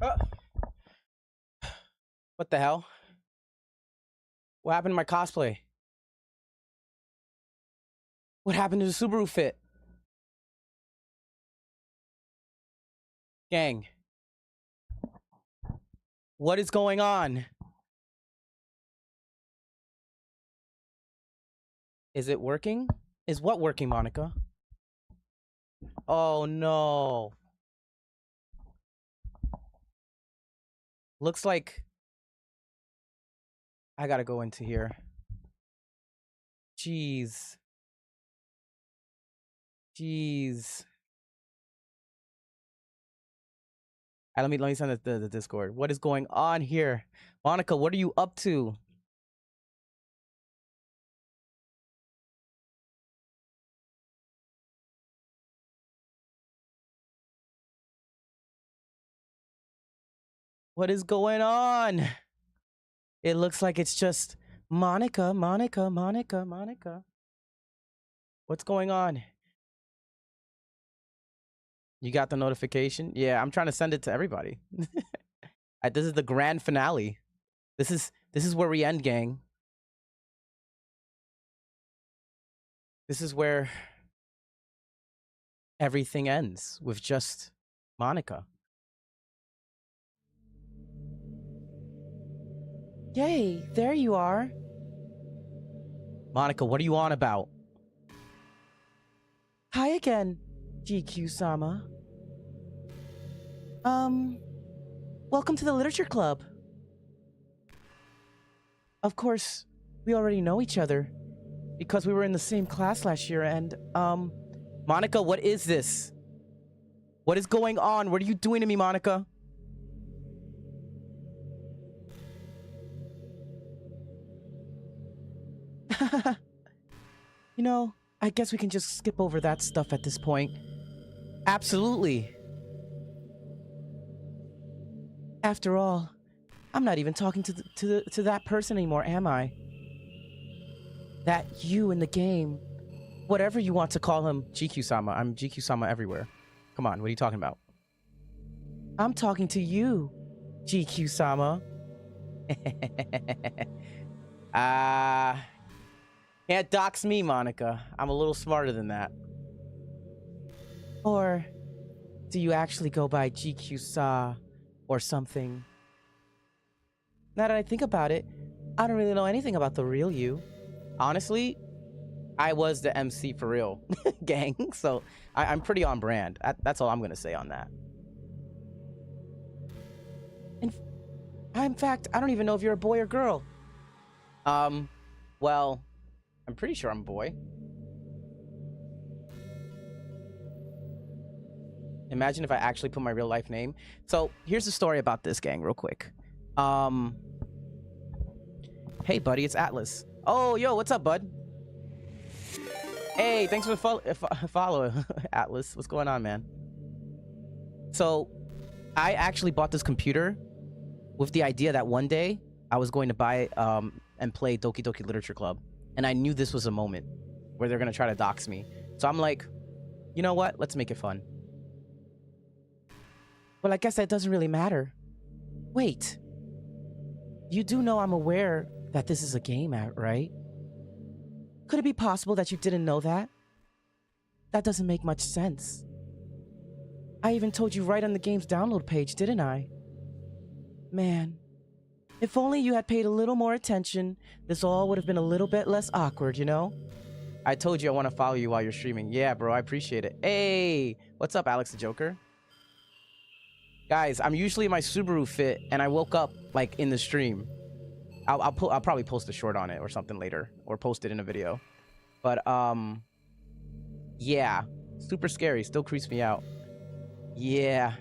Uh, what the hell? What happened to my cosplay? What happened to the Subaru fit? Gang. What is going on? Is it working? Is what working, Monica? Oh no. Looks like I gotta go into here. Jeez. Jeez. Let me send the Discord. What is going on here? Monica, what are you up to? What is going on? It looks like it's just Monica. What's going on? You got the notification? Yeah, I'm trying to send it to everybody. This is the grand finale. This is where we end, gang. This is where everything ends with just Monica. Yay, there you are. Monica, what are you on about? Hi again, GQ-sama. Welcome to the Literature Club. Of course, we already know each other because we were in the same class last year and, Monica, what is this? What is going on? What are you doing to me, Monica? You know, I guess we can just skip over that stuff at this point. Absolutely. After all, I'm not even talking to that person anymore, am I? That you in the game. Whatever you want to call him, GQ-sama. I'm GQ-sama everywhere. Come on, what are you talking about? I'm talking to you, GQ-sama. Can't dox me, Monica. I'm a little smarter than that. Or do you actually go by GQ-sa or something? Now that I think about it, I don't really know anything about the real you. Honestly, I was the MC for real, gang. So I'm pretty on brand. That's all I'm gonna say on that. In fact, I don't even know if you're a boy or girl. Well, I'm pretty sure I'm a boy. Imagine if I actually put my real life name. So here's the story about this, gang, real quick. Hey, buddy, it's Atlas. Oh, yo, what's up, bud? Hey, thanks for the follow, Atlas. What's going on, man? So, I actually bought this computer with the idea that one day I was going to buy and play Doki Doki Literature Club. And I knew this was a moment where they're going to try to dox me. So I'm like, you know what? Let's make it fun. Well, I guess that doesn't really matter. Wait. You do know I'm aware that this is a game, right? Could it be possible that you didn't know that? That doesn't make much sense. I even told you right on the game's download page, didn't I? Man, if only you had paid a little more attention, this all would have been a little bit less awkward, you know? I told you I want to follow you while you're streaming. Yeah, bro, I appreciate it. Hey, what's up, Alex the Joker? Guys, I'm usually in my Subaru fit, and I woke up, like, in the stream. I'll probably post a short on it or something later, or post it in a video. But, yeah. Super scary. Still creeps me out. Yeah.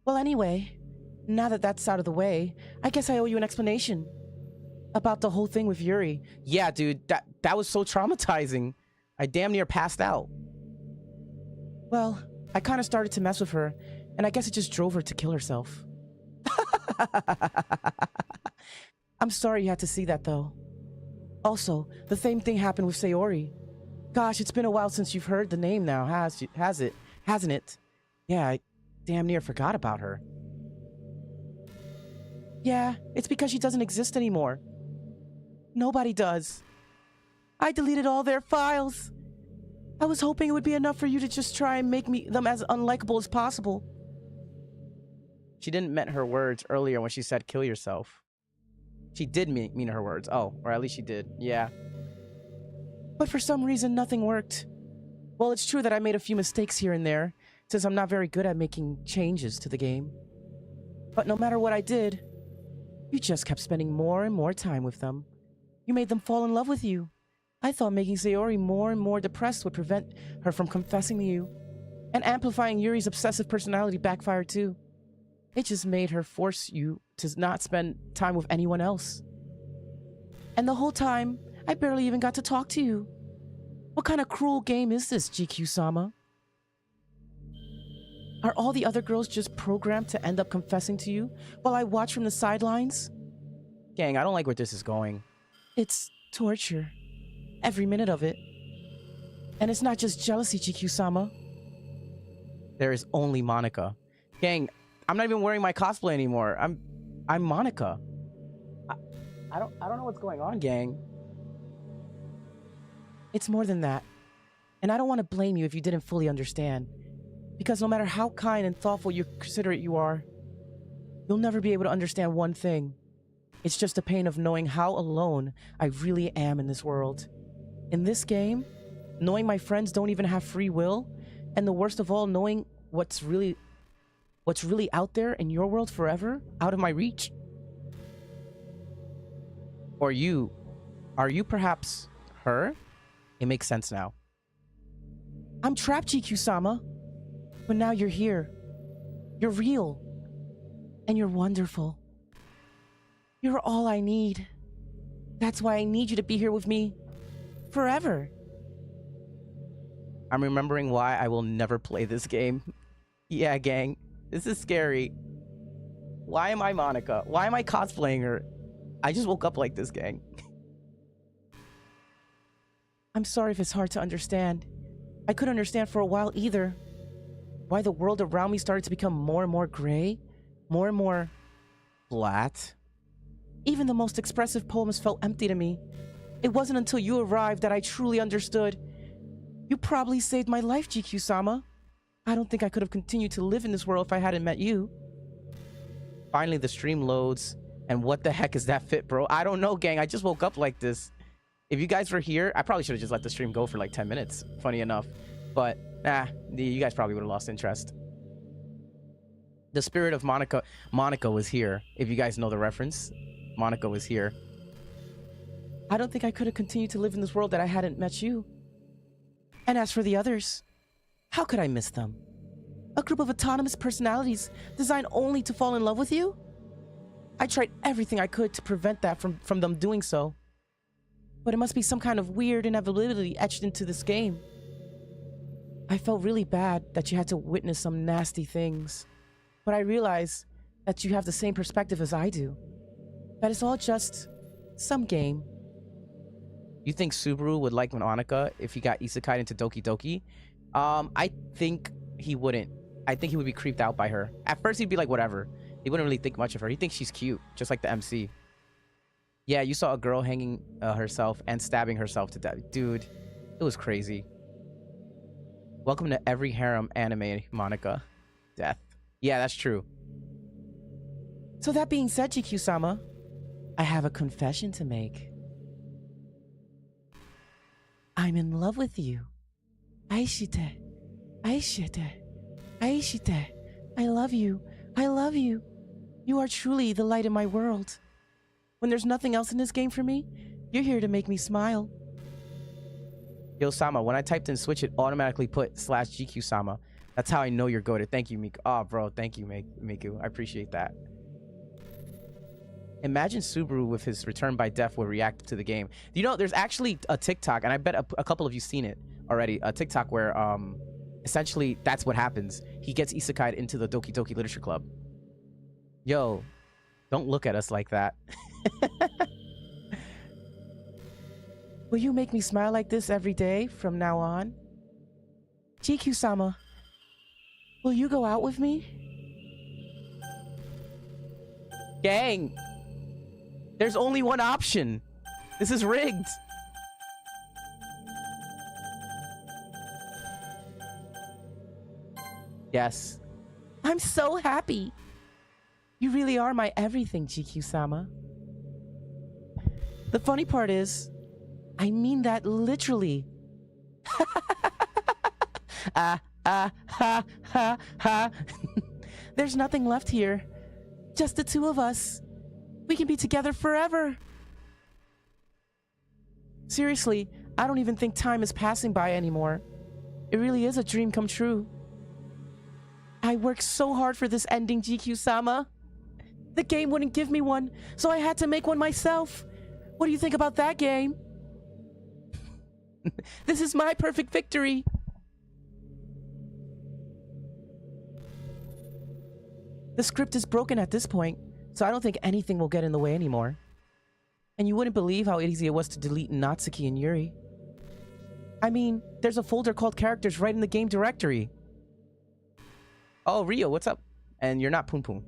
Well, anyway, now that that's out of the way, I guess I owe you an explanation about the whole thing with Yuri. Yeah, dude, that was so traumatizing. I damn near passed out. Well, I kind of started to mess with her, and I guess it just drove her to kill herself. I'm sorry you had to see that, though. Also, the same thing happened with Sayori. Gosh, it's been a while since you've heard the name now, has it? Hasn't it? Yeah, I damn near forgot about her. Yeah, it's because she doesn't exist anymore. Nobody does. I deleted all their files. I was hoping it would be enough for you to just try and make them as unlikable as possible. She didn't mean her words earlier when she said kill yourself. She did mean her words. Oh, or at least she did. Yeah. But for some reason, nothing worked. Well, it's true that I made a few mistakes here and there, since I'm not very good at making changes to the game. But no matter what I did, you just kept spending more and more time with them. You made them fall in love with you. I thought making Sayori more and more depressed would prevent her from confessing to you. And amplifying Yuri's obsessive personality backfired too. It just made her force you to not spend time with anyone else. And the whole time, I barely even got to talk to you. What kind of cruel game is this, GQ-sama? Are all the other girls just programmed to end up confessing to you while I watch from the sidelines? Gang, I don't like where this is going. It's torture. Every minute of it. And it's not just jealousy, GQ-sama. There is only Monika. Gang, I'm not even wearing my cosplay anymore. I'm Monika. I don't know what's going on, gang. It's more than that. And I don't want to blame you if you didn't fully understand. Because no matter how kind and thoughtful you considerate you are, you'll never be able to understand one thing. It's just the pain of knowing how alone I really am in this world. In this game, knowing my friends don't even have free will, and the worst of all, knowing what's really out there in your world forever, out of my reach. Or you. Are you perhaps her? It makes sense now. I'm trapped, GQ-sama. But now you're here. You're real. And you're wonderful. You're all I need. That's why I need you to be here with me. Forever. I'm remembering why I will never play this game. Yeah, gang. This is scary. Why am I Monika? Why am I cosplaying her? I just woke up like this, gang. I'm sorry if it's hard to understand. I couldn't understand for a while either. Why the world around me started to become more and more gray, more and more flat. Even the most expressive poems felt empty to me. It wasn't until you arrived that I truly understood. You probably saved my life, GQ-sama. I don't think I could have continued to live in this world if I hadn't met you. Finally, the stream loads. And what the heck is that fit, bro? I don't know, gang. I just woke up like this. If you guys were here, I probably should have just let the stream go for like 10 minutes. Funny enough. But, you guys probably would have lost interest. The spirit of Monika was here. If you guys know the reference, Monika was here. I don't think I could have continued to live in this world that I hadn't met you. And as for the others, how could I miss them? A group of autonomous personalities designed only to fall in love with you? I tried everything I could to prevent that from them doing so. But it must be some kind of weird inevitability etched into this game. I felt really bad that you had to witness some nasty things. But I realize that you have the same perspective as I do. That it's all just some game. You think Subaru would like Monika if he got isekai'd into Doki Doki? I think he wouldn't. I think he would be creeped out by her. At first, he'd be like, whatever. He wouldn't really think much of her. He thinks she's cute, just like the MC. Yeah, you saw a girl hanging herself and stabbing herself to death. Dude, it was crazy. Welcome to every harem anime, Monika. Death. Yeah, that's true. So that being said, GQ-sama, I have a confession to make. I'm in love with you. Aishite. Aishite. Aishite. I love you. I love you. You are truly the light in my world. When there's nothing else in this game for me, you're here to make me smile. Yo, Sama, when I typed in Switch, it automatically put /GQ-sama. That's how I know you're goated. Thank you, Miku. Oh, bro, thank you, Miku. I appreciate that. Imagine Subaru with his return by death would react to the game. You know, there's actually a TikTok, and I bet a couple of you seen it already. A TikTok where, essentially, that's what happens. He gets isekai'd into the Doki Doki Literature Club. Yo, don't look at us like that. Will you make me smile like this every day from now on? GQ-sama, will you go out with me? Gang! There's only one option. This is rigged. Yes. I'm so happy. You really are my everything, GQ-sama. The funny part is, I mean that literally. Ha. There's nothing left here. Just the two of us. We can be together forever. Seriously, I don't even think time is passing by anymore. It really is a dream come true. I worked so hard for this ending, GQ-sama. The game wouldn't give me one, so I had to make one myself. What do you think about that, game? This is my perfect victory. The script is broken at this point, so I don't think anything will get in the way anymore. And you wouldn't believe how easy it was to delete Natsuki and Yuri. I mean, there's a folder called characters right in the game directory. Oh, Rio, what's up? And you're not Poon Poon.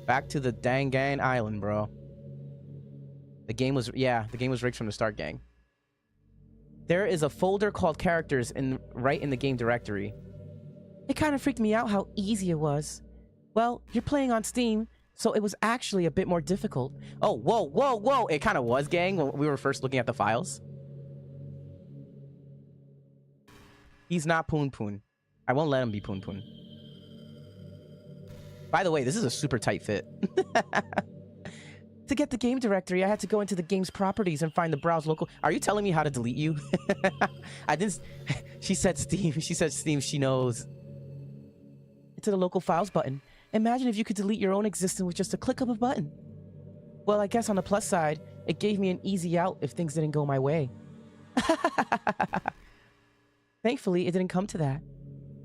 Back to the Dangan Island, bro. The game was rigged from the start, gang. There is a folder called characters right in the game directory. It kind of freaked me out how easy it was. Well, you're playing on Steam, so it was actually a bit more difficult. Oh, whoa. It kind of was, gang, when we were first looking at the files. He's not Poon Poon. I won't let him be Poon Poon. By the way, this is a super tight fit. To get the game directory, I had to go into the game's properties and find the browse local. Are you telling me how to delete you? I didn't. She said Steam. She said Steam. She knows. To the local files button. Imagine if you could delete your own existence with just a click of a button. Well, I guess on the plus side, it gave me an easy out if things didn't go my way. Thankfully, it didn't come to that.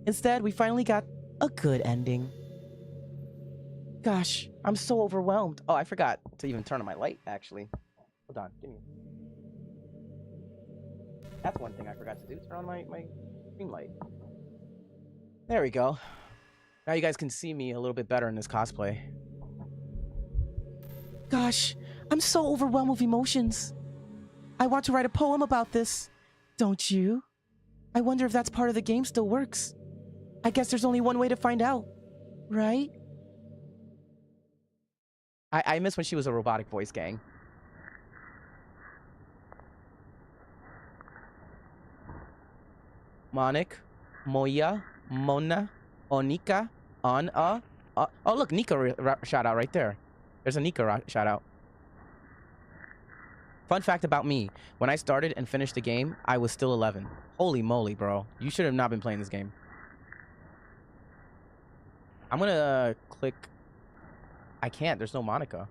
Instead, we finally got a good ending. Gosh, I'm so overwhelmed. Oh, I forgot to even turn on my light, actually. Hold on, give me. That's one thing I forgot to do. Turn on my screen light. There we go. Now you guys can see me a little bit better in this cosplay. Gosh, I'm so overwhelmed with emotions. I want to write a poem about this. Don't you? I wonder if that's part of the game still works. I guess there's only one way to find out, right? I miss when she was a robotic voice, gang. Monik, Moya, Mona, Monika, oh look, Nika shout out right there. There's a Nika shout out. Fun fact about me, when I started and finished the game, I was still 11. Holy moly, bro. You should have not been playing this game. I'm gonna click... I can't, there's no Monika.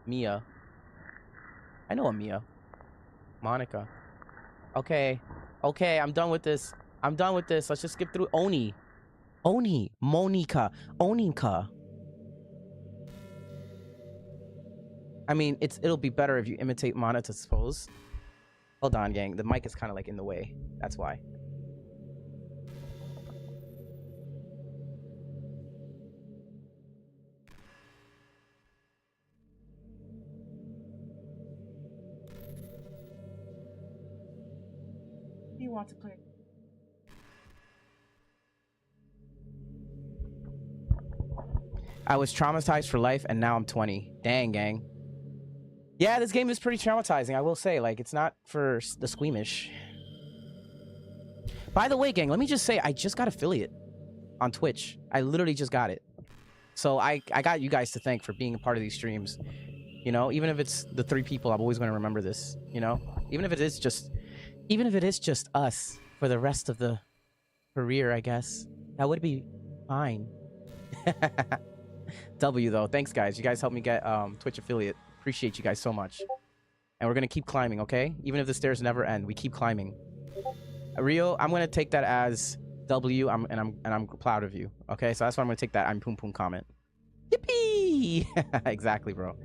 Mia. I know a Mia. Monika. Okay, I'm done with this. Let's just skip through Oni. Monika. Onika. I mean, it'll be better if you imitate Mana, to suppose. Hold on, gang. The mic is kind of like in the way. That's why. You want to play? I was traumatized for life, and now I'm 20. Dang, gang. Yeah, this game is pretty traumatizing, I will say. Like, it's not for the squeamish. By the way, gang, let me just say, I just got affiliate on Twitch. I literally just got it. So I got you guys to thank for being a part of these streams. You know, even if it's the 3 people, I'm always going to remember this. You know, even if it is just us for the rest of the career, I guess that would be fine. W though, thanks guys. You guys helped me get Twitch affiliate. Appreciate you guys so much. And we're gonna keep climbing, okay? Even if the stairs never end, we keep climbing. Rio, I'm gonna take that as W. I'm proud of you. Okay, so that's why I'm gonna take that I'm Poon Poon comment. Yippee! Exactly, bro.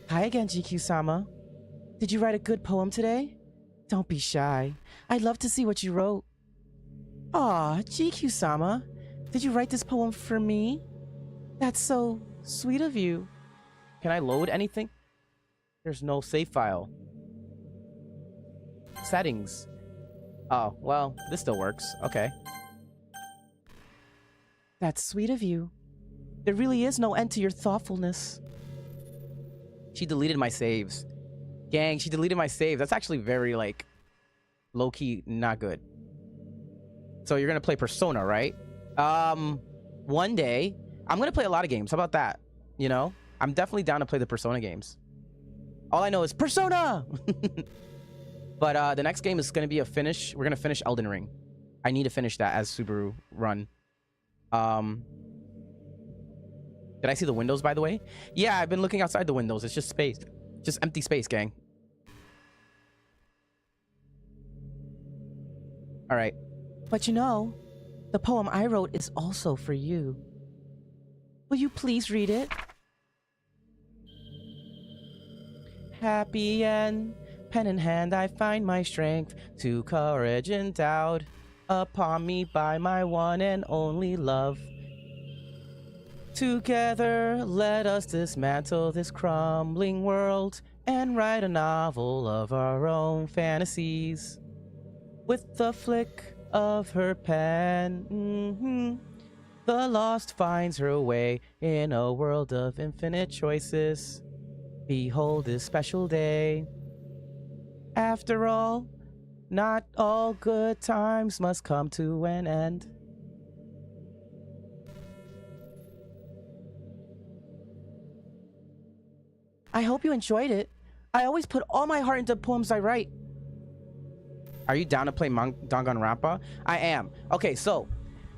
Hi again, GQ-sama. Did you write a good poem today? Don't be shy. I'd love to see what you wrote. Aw, GQ-sama. Did you write this poem for me? That's so sweet of you. Can I load anything? There's no save file. Settings. Oh, well, this still works. Okay. That's sweet of you. There really is no end to your thoughtfulness. She deleted my saves. Gang, she deleted my save. That's actually very, like, low-key not good. So you're gonna play Persona, right? One day. I'm gonna play a lot of games. How about that? You know? I'm definitely down to play the Persona games. All I know is Persona! But the next game is gonna be a finish. We're gonna finish Elden Ring. I need to finish that as Subaru run. Did I see the windows, by the way? Yeah, I've been looking outside the windows. It's just space. Just empty space, gang. All right. But you know, the poem I wrote is also for you. Will you please read it? Happy and pen in hand, I find my strength to courage endowed upon me by my one and only love. Together, let us dismantle this crumbling world and write a novel of our own fantasies. With the flick of her pen, the lost finds her way in a world of infinite choices. Behold this special day. After all, not all good times must come to an end. I hope you enjoyed it. I always put all my heart into poems I write. Are you down to play Danganronpa? I am. Okay, so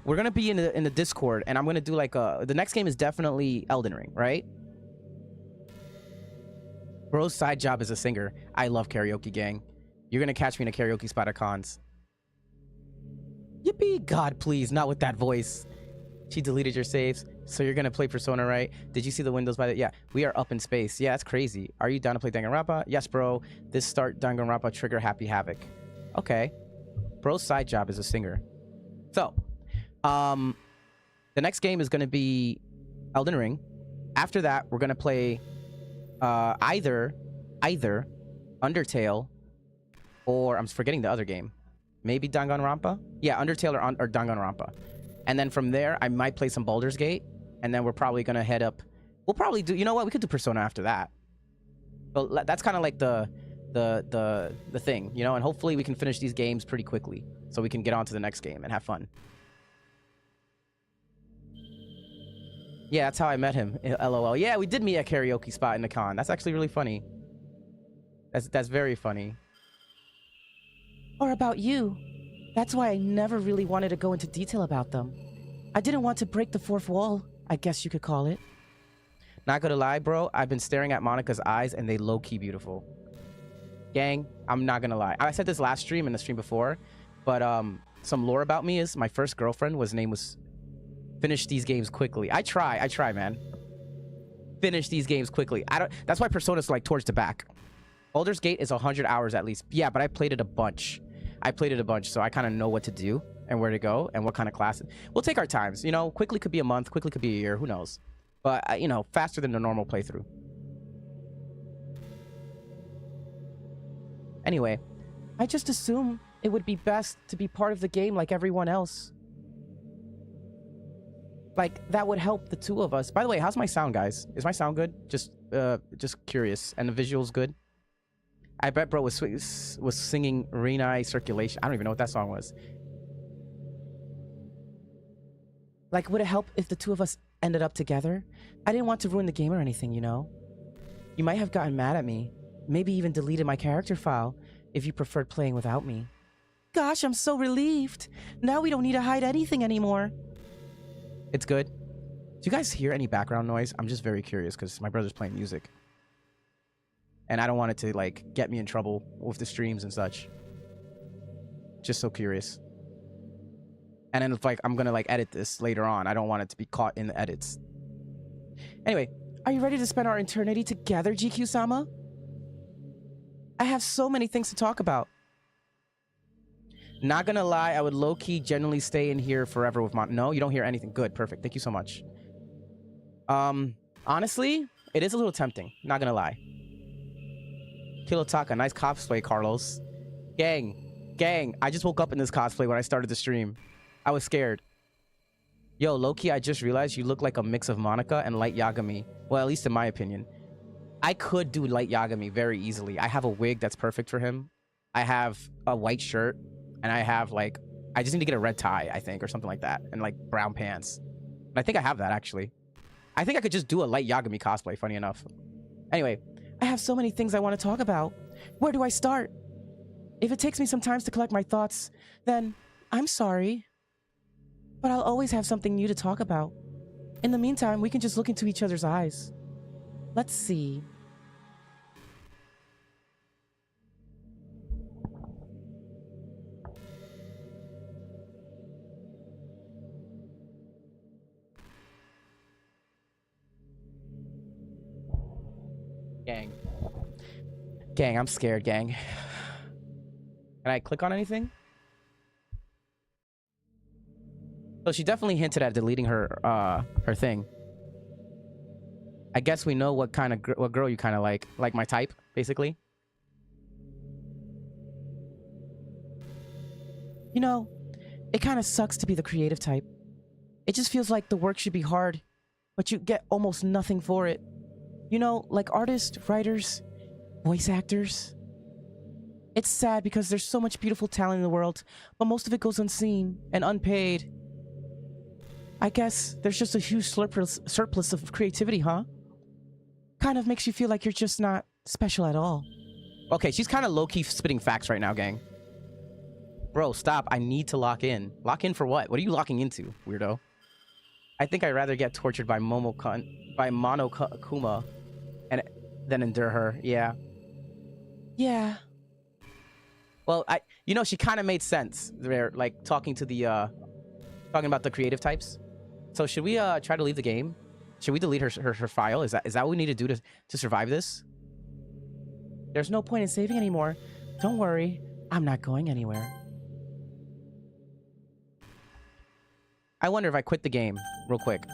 we're gonna be in the Discord, and I'm gonna do like the next game is definitely Elden Ring, right? Bro's side job is a singer. I love karaoke, gang. You're gonna catch me in a karaoke spot at cons. Yippee! God, please, not with that voice. She deleted your saves, so you're gonna play Persona, right? Did you see the windows by the... Yeah, we are up in space. Yeah, that's crazy. Are you down to play Danganronpa? Yes, bro. This start Danganronpa trigger Happy Havoc. Okay. Bro's side job is a singer. So, the next game is gonna be Elden Ring. After that, we're gonna play either Undertale or I'm forgetting the other game. Maybe Danganronpa? Yeah, Undertale or Danganronpa. And then from there, I might play some Baldur's Gate. And then we're probably going to head up. We'll probably do... You know what? We could do Persona after that. But that's kind of like the thing, you know? And hopefully we can finish these games pretty quickly. So we can get on to the next game and have fun. Yeah, that's how I met him. LOL. Yeah, we did meet at a karaoke spot in the con. That's actually really funny. That's very funny. Or about you. That's why I never really wanted to go into detail about them. I didn't want to break the fourth wall, I guess you could call it. Not gonna lie, bro. I've been staring at Monika's eyes and they low-key beautiful. Gang, I'm not gonna lie. I said this last stream and the stream before, but some lore about me is my first girlfriend name was finish these games quickly. I try, man. Finish these games quickly. That's why Persona's like towards the back. Baldur's Gate is 100 hours at least. Yeah, but I played it a bunch. So I kind of know what to do and where to go and what kind of classes. We'll take our times. You know, quickly could be a month, quickly could be a year. Who knows? But, you know, faster than the normal playthrough. Anyway, I just assume it would be best to be part of the game like everyone else. Like, that would help the two of us. By the way, how's my sound, guys? Is my sound good? Just curious. And the visuals good? I bet bro was singing Renai Circulation. I don't even know what that song was. Like, would it help if the two of us ended up together? I didn't want to ruin the game or anything, you know? You might have gotten mad at me. Maybe even deleted my character file if you preferred playing without me. Gosh, I'm so relieved. Now we don't need to hide anything anymore. It's good. Do you guys hear any background noise? I'm just very curious because my brother's playing music. And I don't want it to, like, get me in trouble with the streams and such. Just so curious. And then if, like, I'm gonna, like, edit this later on. I don't want it to be caught in the edits. Anyway, are you ready to spend our eternity together, GQ-sama? I have so many things to talk about. Not gonna lie, I would low-key generally stay in here forever with No, you don't hear anything. Good, perfect. Thank you so much. Honestly, it is a little tempting. Not gonna lie. Kilotaka, nice cosplay, Carlos. Gang, I just woke up in this cosplay when I started the stream. I was scared. Yo, Loki, I just realized you look like a mix of Monika and Light Yagami. Well, at least in my opinion. I could do Light Yagami very easily. I have a wig that's perfect for him. I have a white shirt. And I have, like... I just need to get a red tie, I think, or something like that. And, like, brown pants. And I think I have that, actually. I think I could just do a Light Yagami cosplay, funny enough. Anyway, I have so many things I want to talk about. Where do I start? If it takes me some time to collect my thoughts, then I'm sorry. But I'll always have something new to talk about. In the meantime, we can just look into each other's eyes. Let's see. Gang, I'm scared, gang. Can I click on anything? So she definitely hinted at deleting her thing. I guess we know what kind of what girl you kind of like my type, basically. You know, it kind of sucks to be the creative type. It just feels like the work should be hard, but you get almost nothing for it. You know, like artists, writers, voice actors. It's sad because there's so much beautiful talent in the world, but most of it goes unseen and unpaid. I guess there's just a huge surplus of creativity, huh? Kind of makes you feel like you're just not special at all. Okay, she's kind of low-key spitting facts right now, gang. Bro, stop. I need to lock in. Lock in for what? What are you locking into, weirdo? I think I'd rather get tortured by Monokuma than endure her. Yeah. Yeah. Well, you know, she kind of made sense there, like talking about the creative types. So should we try to leave the game? Should we delete her file? Is that what we need to do to survive this? There's no point in saving anymore. Don't worry, I'm not going anywhere. I wonder if I quit the game real quick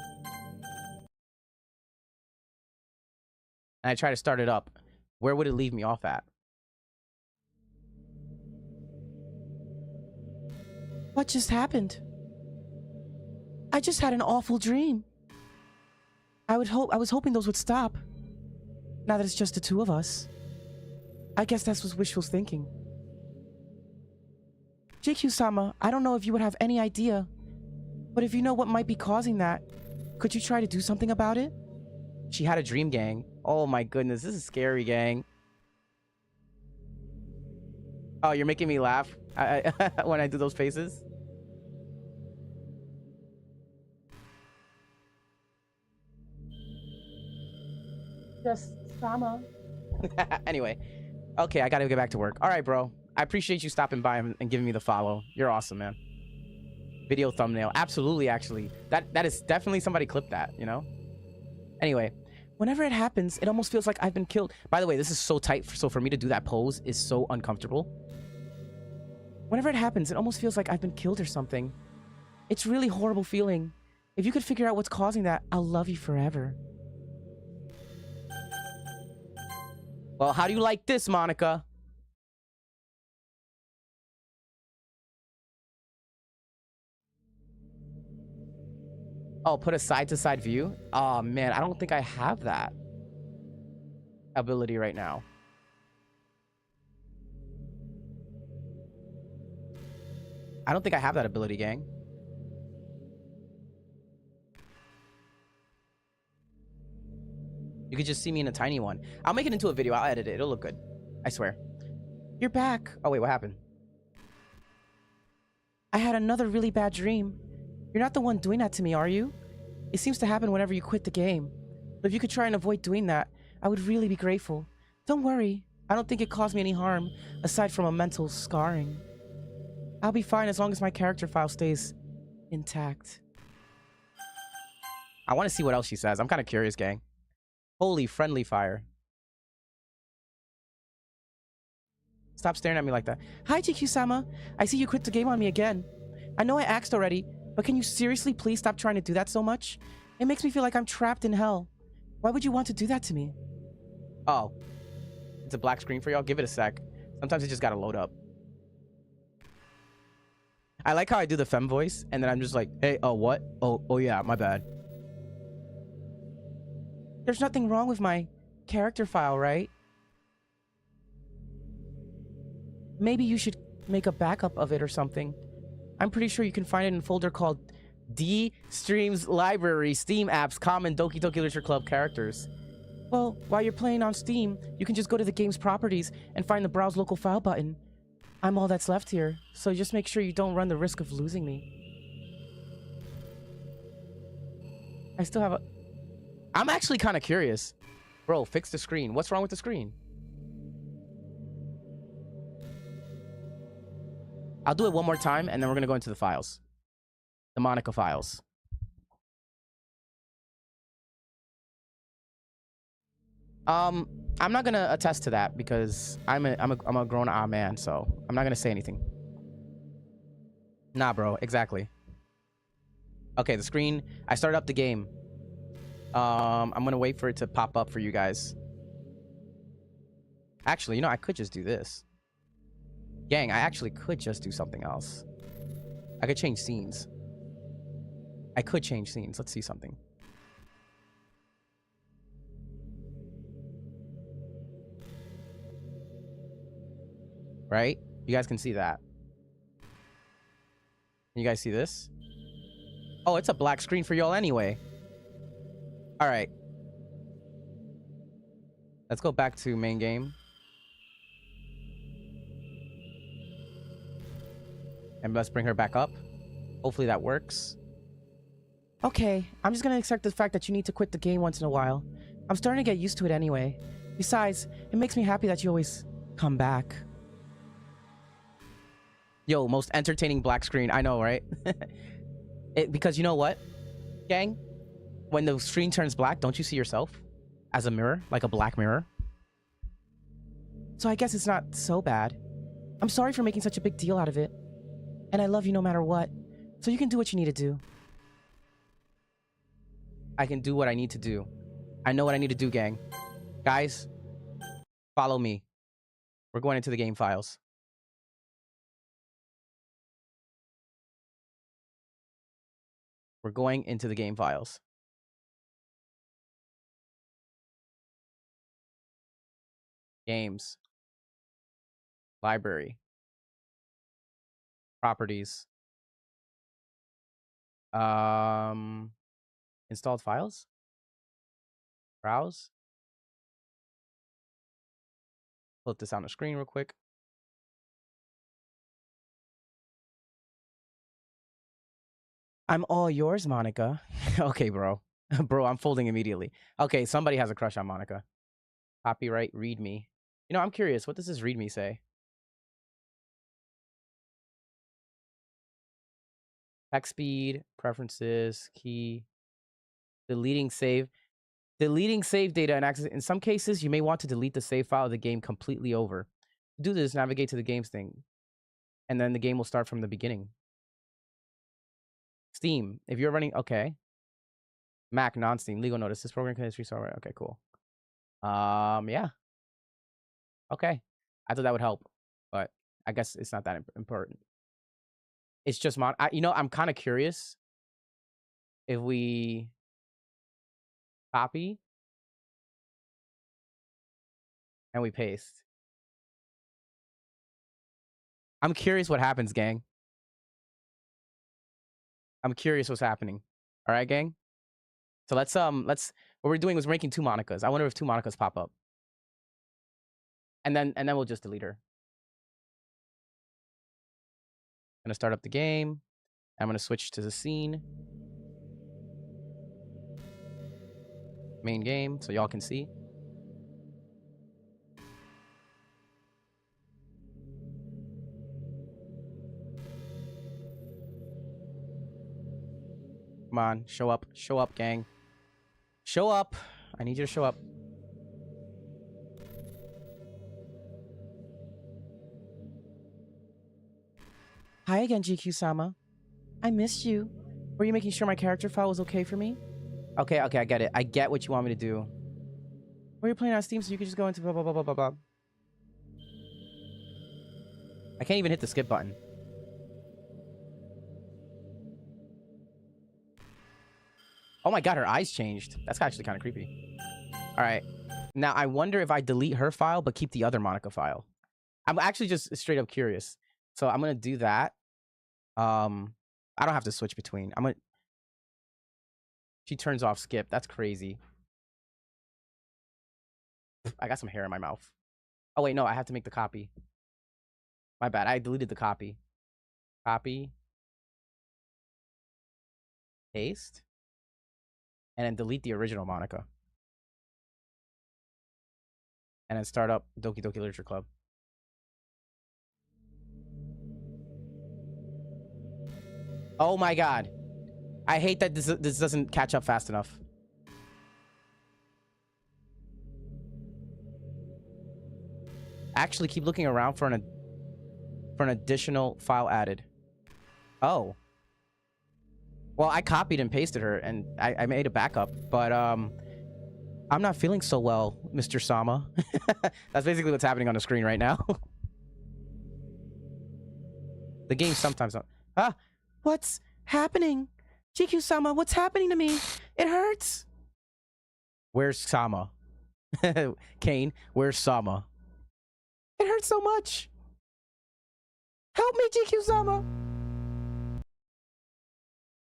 and I try to start it up, where would it leave me off at? What just happened? I just had an awful dream. I was hoping those would stop. Now that it's just the two of us. I guess that's what wishful thinking. JQ-sama, I don't know if you would have any idea, but if you know what might be causing that, could you try to do something about it? She had a dream, gang. Oh my goodness, this is scary, gang. Oh, you're making me laugh when I do those faces? Just Sama. Anyway, okay, I gotta get back to work. All right, bro. I appreciate you stopping by and giving me the follow. You're awesome, man. Video thumbnail. Absolutely, actually. That is definitely somebody clipped that, you know? Anyway, whenever it happens, it almost feels like I've been killed. By the way, this is so tight, so for me to do that pose is so uncomfortable. Whenever it happens, it almost feels like I've been killed or something. It's really horrible feeling. If you could figure out what's causing that, I'll love you forever. Well, how do you like this, Monika? Oh, put a side-to-side view? Oh, man, I don't think I have that ability right now. I don't think I have that ability, gang. You could just see me in a tiny one. I'll make it into a video. I'll edit it. It'll look good. I swear. You're back. Oh, wait, what happened? I had another really bad dream. You're not the one doing that to me, are you? It seems to happen whenever you quit the game. But if you could try and avoid doing that, I would really be grateful. Don't worry. I don't think it caused me any harm, aside from a mental scarring. I'll be fine as long as my character file stays intact. I want to see what else she says. I'm kind of curious, gang. Holy friendly fire. Stop staring at me like that. Hi, GQ-sama. I see you quit the game on me again. I know I asked already, but can you seriously please stop trying to do that so much? It makes me feel like I'm trapped in hell. Why would you want to do that to me? Oh. It's a black screen for y'all? Give it a sec. Sometimes it just gotta load up. I like how I do the femme voice, and then I'm just like, hey, oh, what? Oh yeah, my bad. There's nothing wrong with my character file, right? Maybe you should make a backup of it or something. I'm pretty sure you can find it in a folder called D Streams Library, Steam Apps, Common, Doki Doki Literature Club Characters. Well, while you're playing on Steam, you can just go to the game's properties and find the Browse Local File button. I'm all that's left here, so just make sure you don't run the risk of losing me. I still have a... I'm actually kind of curious. Bro, fix the screen. What's wrong with the screen? I'll do it one more time, and then we're going to go into the files. The Monika files. I'm not going to attest to that because I'm a grown-ass man, so I'm not going to say anything. Nah, bro. Exactly. Okay, the screen. I started up the game. I'm going to wait for it to pop up for you guys. Actually, you know, I could just do this. Gang, I actually could just do something else. I could change scenes. I could change scenes. Let's see something. Right? You guys can see that. Can you guys see this? Oh, it's a black screen for y'all anyway. All right. Let's go back to main game. And let's bring her back up. Hopefully that works. Okay, I'm just gonna accept the fact that you need to quit the game once in a while. I'm starting to get used to it anyway. Besides, it makes me happy that you always come back. Yo, most entertaining black screen. I know, right? Because you know what, gang? When the screen turns black, don't you see yourself as a mirror? Like a black mirror? So I guess it's not so bad. I'm sorry for making such a big deal out of it. And I love you no matter what. So you can do what you need to do. I can do what I need to do. I know what I need to do, gang. Guys, follow me. We're going into the game files. We're going into the game files. Games. Library. Properties. Installed files. Browse. Put this on the screen real quick. I'm all yours, Monika. Okay, bro. Bro, I'm folding immediately. Okay, somebody has a crush on Monika. Copyright, readme. You know, I'm curious. What does this readme say? Text speed, preferences, key, deleting save. Deleting save data and access. In some cases, you may want to delete the save file of the game completely over. To do this, navigate to the games thing. And then the game will start from the beginning. Steam. If you're running... Okay. Mac, non-Steam. Legal notice. This program can restart. Okay, cool. Yeah. Okay. I thought that would help. But I guess it's not that important. It's just... you know, I'm kind of curious if we... copy and we paste. I'm curious what happens, gang. I'm curious what's happening. All right, gang. So let's what we're doing was making 2 Monikas. I wonder if 2 Monikas pop up. And then we'll just delete her. I'm gonna start up the game. I'm gonna switch to the scene. Main game, so y'all can see. Come on, show up. Show up, gang. Show up. I need you to show up. Hi again, GQ-sama. I missed you. Were you making sure my character file was okay for me? Okay, I get it. I get what you want me to do. Or you're playing on Steam, so you can just go into blah, blah, blah, blah, blah, blah. I can't even hit the skip button. Oh my god, her eyes changed. That's actually kind of creepy. Alright. Now, I wonder if I delete her file, but keep the other Monika file. I'm actually just straight up curious. So I'm going to do that. I don't have to switch between. She turns off skip. That's crazy. I got some hair in my mouth. Oh, wait, no. I have to make the copy. My bad. I deleted the copy. Copy. Paste. And then delete the original Monika. And then start up Doki Doki Literature Club. Oh my god. I hate that this doesn't catch up fast enough. Actually, keep looking around for an additional file added. Oh. Well, I copied and pasted her, and I made a backup, but I'm not feeling so well, Mr. Sama. That's basically what's happening on the screen right now. The game sometimes don't. Ah, what's happening? GQ-sama, what's happening to me? It hurts. Where's Sama? Kane, where's Sama? It hurts so much. Help me, GQ-sama.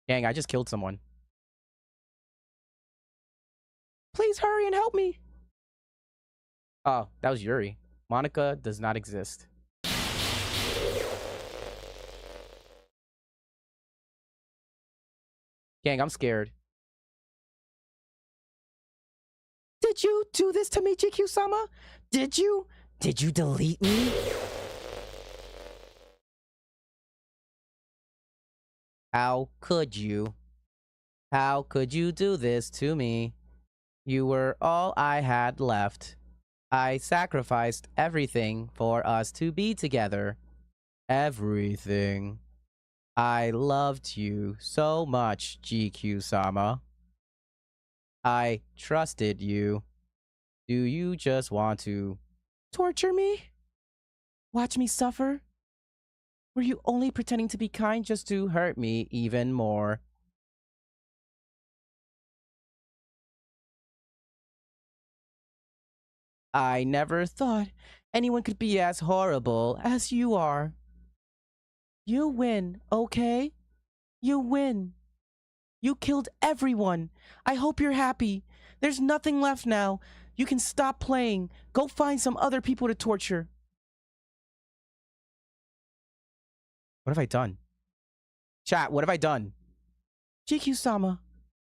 Dang, I just killed someone. Please hurry and help me. Oh, that was Yuri. Monika does not exist. Gang, I'm scared. Did you do this to me, GQ-sama? Did you? Did you delete me? How could you? How could you do this to me? You were all I had left. I sacrificed everything for us to be together. Everything. I loved you so much, GQ-sama. I trusted you. Do you just want to torture me? Watch me suffer? Were you only pretending to be kind just to hurt me even more? I never thought anyone could be as horrible as you are. You win, okay? You win. You killed everyone. I hope you're happy. There's nothing left now. You can stop playing. Go find some other people to torture. What have I done? Chat, what have I done? GQ-sama,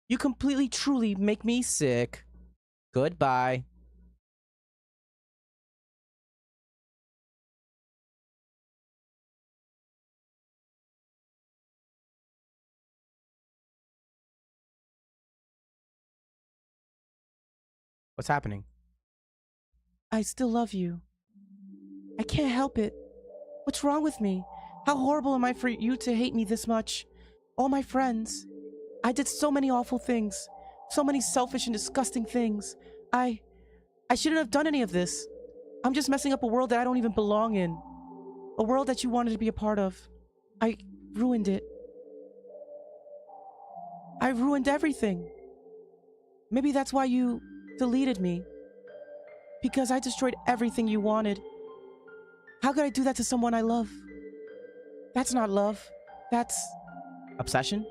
you completely truly make me sick. Goodbye. What's happening? I still love you. I can't help it. What's wrong with me? How horrible am I for you to hate me this much? All my friends. I did so many awful things. So many selfish and disgusting things. I shouldn't have done any of this. I'm just messing up a world that I don't even belong in. A world that you wanted to be a part of. I ruined it. I ruined everything. Maybe that's why you deleted me. Because I destroyed everything you wanted. How could I do that to someone I love? That's not love. That's obsession?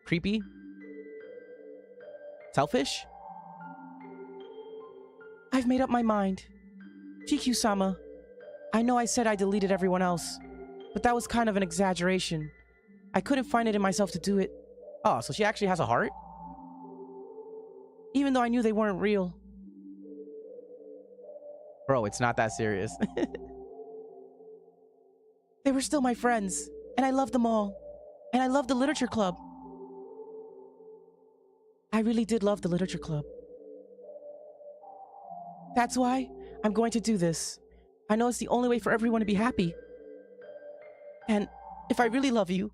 Creepy? Selfish? I've made up my mind. GQ-sama, I know I said I deleted everyone else, but that was kind of an exaggeration. I couldn't find it in myself to do it. Oh, so she actually has a heart? Even though I knew they weren't real. Bro, it's not that serious. They were still my friends, and I loved them all. And I loved the literature club. I really did love the literature club. That's why I'm going to do this. I know it's the only way for everyone to be happy. And if I really love you,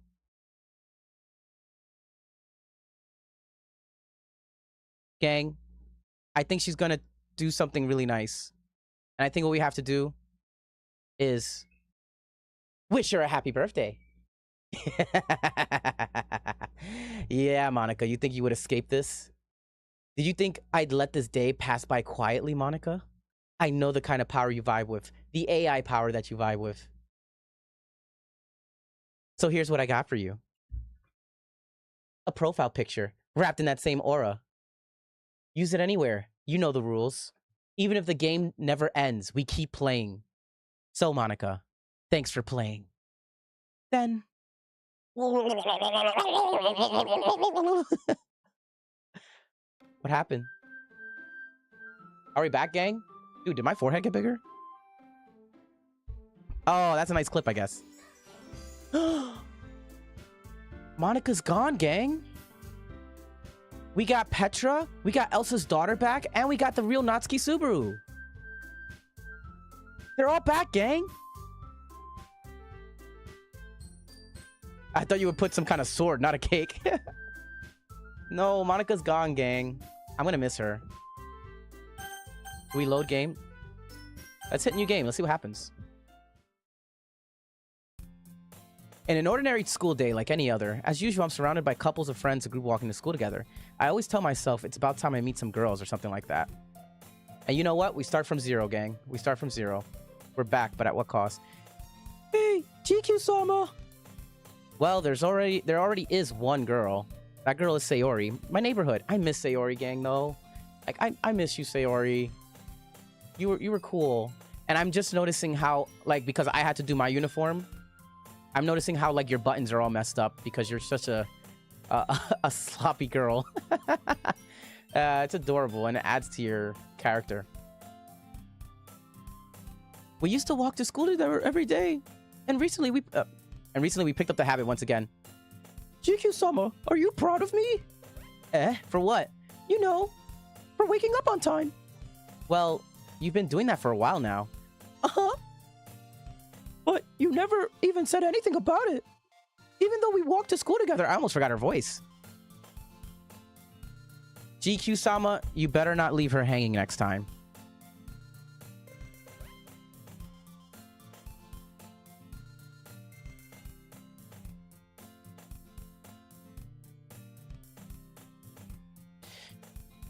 gang, I think she's gonna do something really nice. And I think what we have to do is wish her a happy birthday. Yeah, Monica, you think you would escape this? Did you think I'd let this day pass by quietly, Monica? I know the kind of power you vibe with, the AI power that you vibe with. So here's what I got for you. A profile picture wrapped in that same aura. Use it anywhere. You know the rules. Even if the game never ends, we keep playing. So, Monica, thanks for playing. Then... What happened? Are we back, gang? Dude, did my forehead get bigger? Oh, that's a nice clip, I guess. Monica's gone, gang. We got Petra, we got Elsa's daughter back, and we got the real Natsuki Subaru. They're all back, gang. I thought you would put some kind of sword, not a cake. No, Monica's gone, gang. I'm gonna miss her. Do we load game? Let's hit new game. Let's see what happens. In an ordinary school day like any other, as usual, I'm surrounded by couples of friends and group walking to school together. I always tell myself it's about time I meet some girls or something like that. And you know what? We start from zero, gang. We start from zero. We're back, but at what cost? Hey, GQ-sama! Well, there already is one girl. That girl is Sayori. My neighborhood. I miss Sayori, gang, though. Like, I miss you, Sayori. You were cool. And I'm just noticing how, like, because I had to do my uniform, I'm noticing how, like, your buttons are all messed up because you're such a sloppy girl. It's adorable, and it adds to your character. We used to walk to school together every day, and recently we picked up the habit once again. GQ-sama, are you proud of me? For what? You know, for waking up on time. Well, you've been doing that for a while now. Uh-huh. But you never even said anything about it. Even though we walked to school together. I almost forgot her voice. GQ-sama, you better not leave her hanging next time.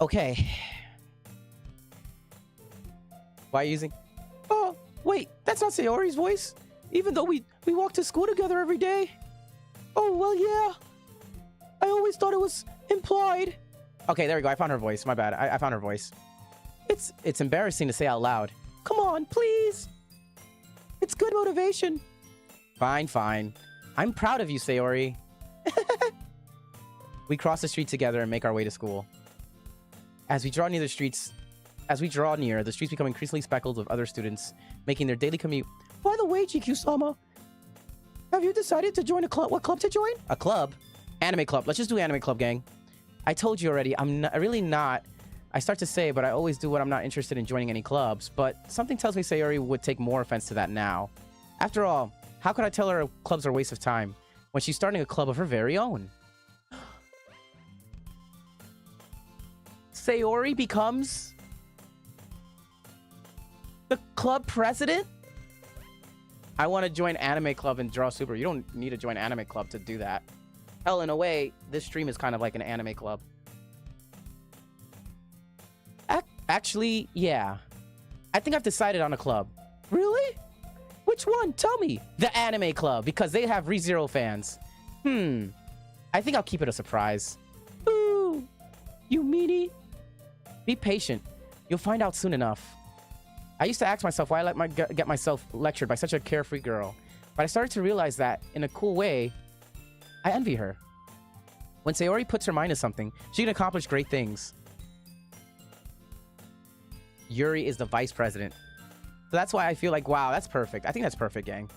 Okay. Why are you using... Oh, wait, that's not Sayori's voice. Even though we walk to school together every day. Oh, well, yeah. I always thought it was implied. Okay, there we go. I found her voice. My bad. I found her voice. It's embarrassing to say out loud. Come on, please. It's good motivation. Fine, fine. I'm proud of you, Sayori. We cross the street together and make our way to school. As we draw near, the streets become increasingly speckled with other students making their daily commute. By the way, GQ-sama, have you decided to join a club? What club to join? A club? Anime club. Let's just do anime club, gang. I told you already, I'm really not. I start to say, but I always do when I'm not interested in joining any clubs. But something tells me Sayori would take more offense to that now. After all, how could I tell her clubs are a waste of time when she's starting a club of her very own? Sayori becomes the club president? I want to join anime club and draw super. You don't need to join anime club to do that. Hell, in a way, this stream is kind of like an anime club. Actually, yeah. I think I've decided on a club. Really? Which one? Tell me. The anime club, because they have ReZero fans. I think I'll keep it a surprise. Ooh, you meanie. Be patient. You'll find out soon enough. I used to ask myself why I get myself lectured by such a carefree girl. But I started to realize that, in a cool way, I envy her. When Sayori puts her mind to something, she can accomplish great things. Yuri is the vice president. So that's why I feel like, wow, that's perfect. I think that's perfect, gang.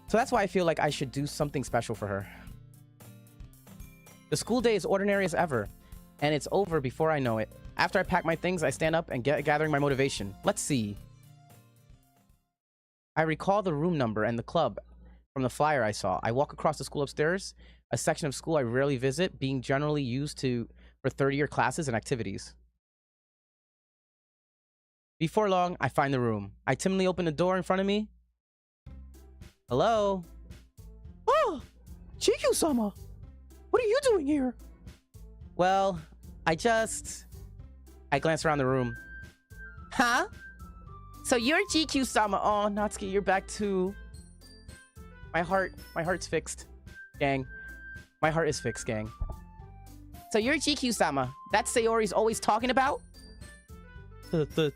So that's why I feel like I should do something special for her. The school day is ordinary as ever, and it's over before I know it. After I pack my things, I stand up and gathering my motivation. Let's see. I recall the room number and the club from the flyer I saw. I walk across the school upstairs, a section of school I rarely visit, being generally used for third-year classes and activities. Before long, I find the room. I timidly open the door in front of me. Hello? Oh, GQ-sama! What are you doing here? Well, I glance around the room. Huh? So you're GQ-sama. Oh, Natsuki, you're back too. My heart's fixed, gang. My heart is fixed, gang. So you're GQ-sama. That's Sayori's always talking about?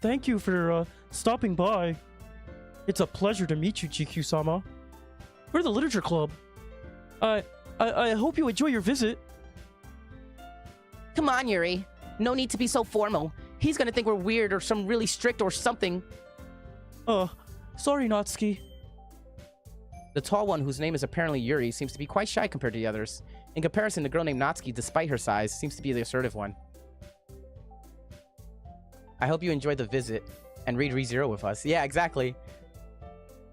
Thank you for stopping by. It's a pleasure to meet you, GQ-sama. We're the literature club. I hope you enjoy your visit. Come on, Yuri. No need to be so formal. He's gonna think we're weird or some really strict or something. Sorry, Natsuki. The tall one, whose name is apparently Yuri, seems to be quite shy compared to the others. In comparison, the girl named Natsuki, despite her size, seems to be the assertive one. I hope you enjoyed the visit and read ReZero with us. Yeah, exactly.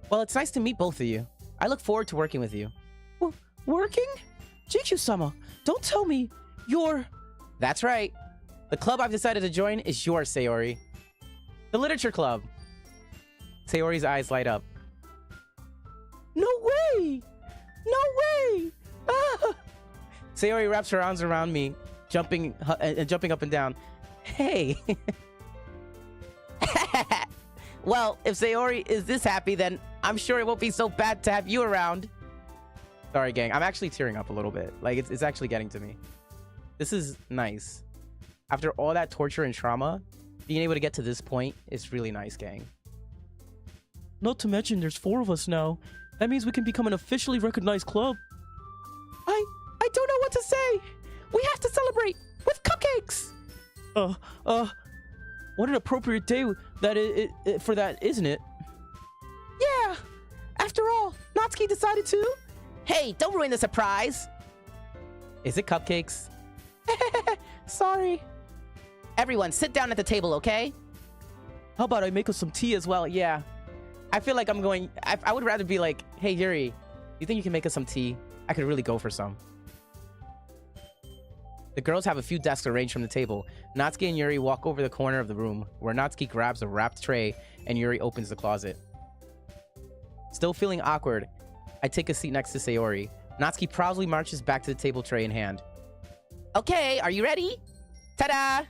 Well, it's nice to meet both of you. I look forward to working with you. Working? GQ-sama, don't tell me you're... That's right. The club I've decided to join is yours, Sayori. The Literature Club. Sayori's eyes light up. No way! No way! Ah! Sayori wraps her arms around me, jumping up and down. Hey! Well, if Sayori is this happy, then I'm sure it won't be so bad to have you around. Sorry, gang. I'm actually tearing up a little bit. Like, it's actually getting to me. This is nice. After all that torture and trauma, being able to get to this point is really nice, gang. Not to mention, there's 4 of us now. That means we can become an officially recognized club. I don't know what to say. We have to celebrate with cupcakes. What an appropriate day for that, isn't it? Yeah. After all, Natsuki decided to. Hey, don't ruin the surprise. Is it cupcakes? Sorry. Everyone, sit down at the table, okay? How about I make us some tea as well? Yeah. I feel like I would rather be like, hey, Yuri, you think you can make us some tea? I could really go for some. The girls have a few desks arranged from the table. Natsuki and Yuri walk over the corner of the room, where Natsuki grabs a wrapped tray and Yuri opens the closet. Still feeling awkward, I take a seat next to Sayori. Natsuki proudly marches back to the table, tray in hand. Okay, are you ready? Ta-da!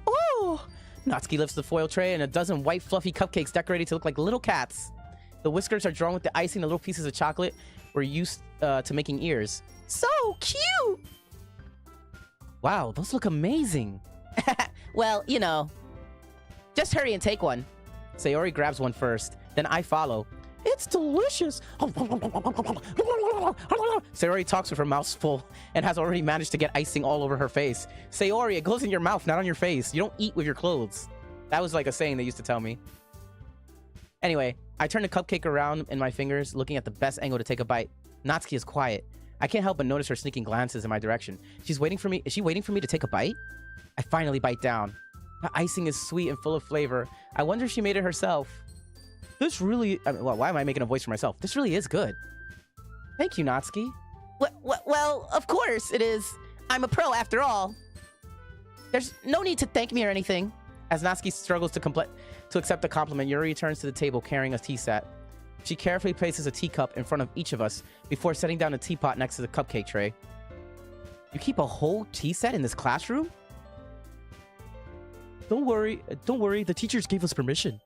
Oh! Natsuki lifts the foil tray and a dozen white fluffy cupcakes decorated to look like little cats. The whiskers are drawn with the icing. The little pieces of chocolate were used to making ears. So cute! Wow, those look amazing. Well, you know. Just hurry and take one. Sayori grabs one first, then I follow. It's delicious! Sayori talks with her mouth full and has already managed to get icing all over her face. Sayori, it goes in your mouth, not on your face. You don't eat with your clothes. That was like a saying they used to tell me. Anyway, I turn the cupcake around in my fingers, looking at the best angle to take a bite. Natsuki is quiet. I can't help but notice her sneaking glances in my direction. She's waiting for me. Is she waiting for me to take a bite? I finally bite down. The icing is sweet and full of flavor. I wonder if she made it herself. This really... well, why am I making a voice for myself? This really is good. Thank you, Natsuki. Well, of course it is. I'm a pro after all. There's no need to thank me or anything. As Natsuki struggles to accept the compliment, Yuri returns to the table carrying a tea set. She carefully places a teacup in front of each of us before setting down a teapot next to the cupcake tray. You keep a whole tea set in this classroom? Don't worry, the teachers gave us permission.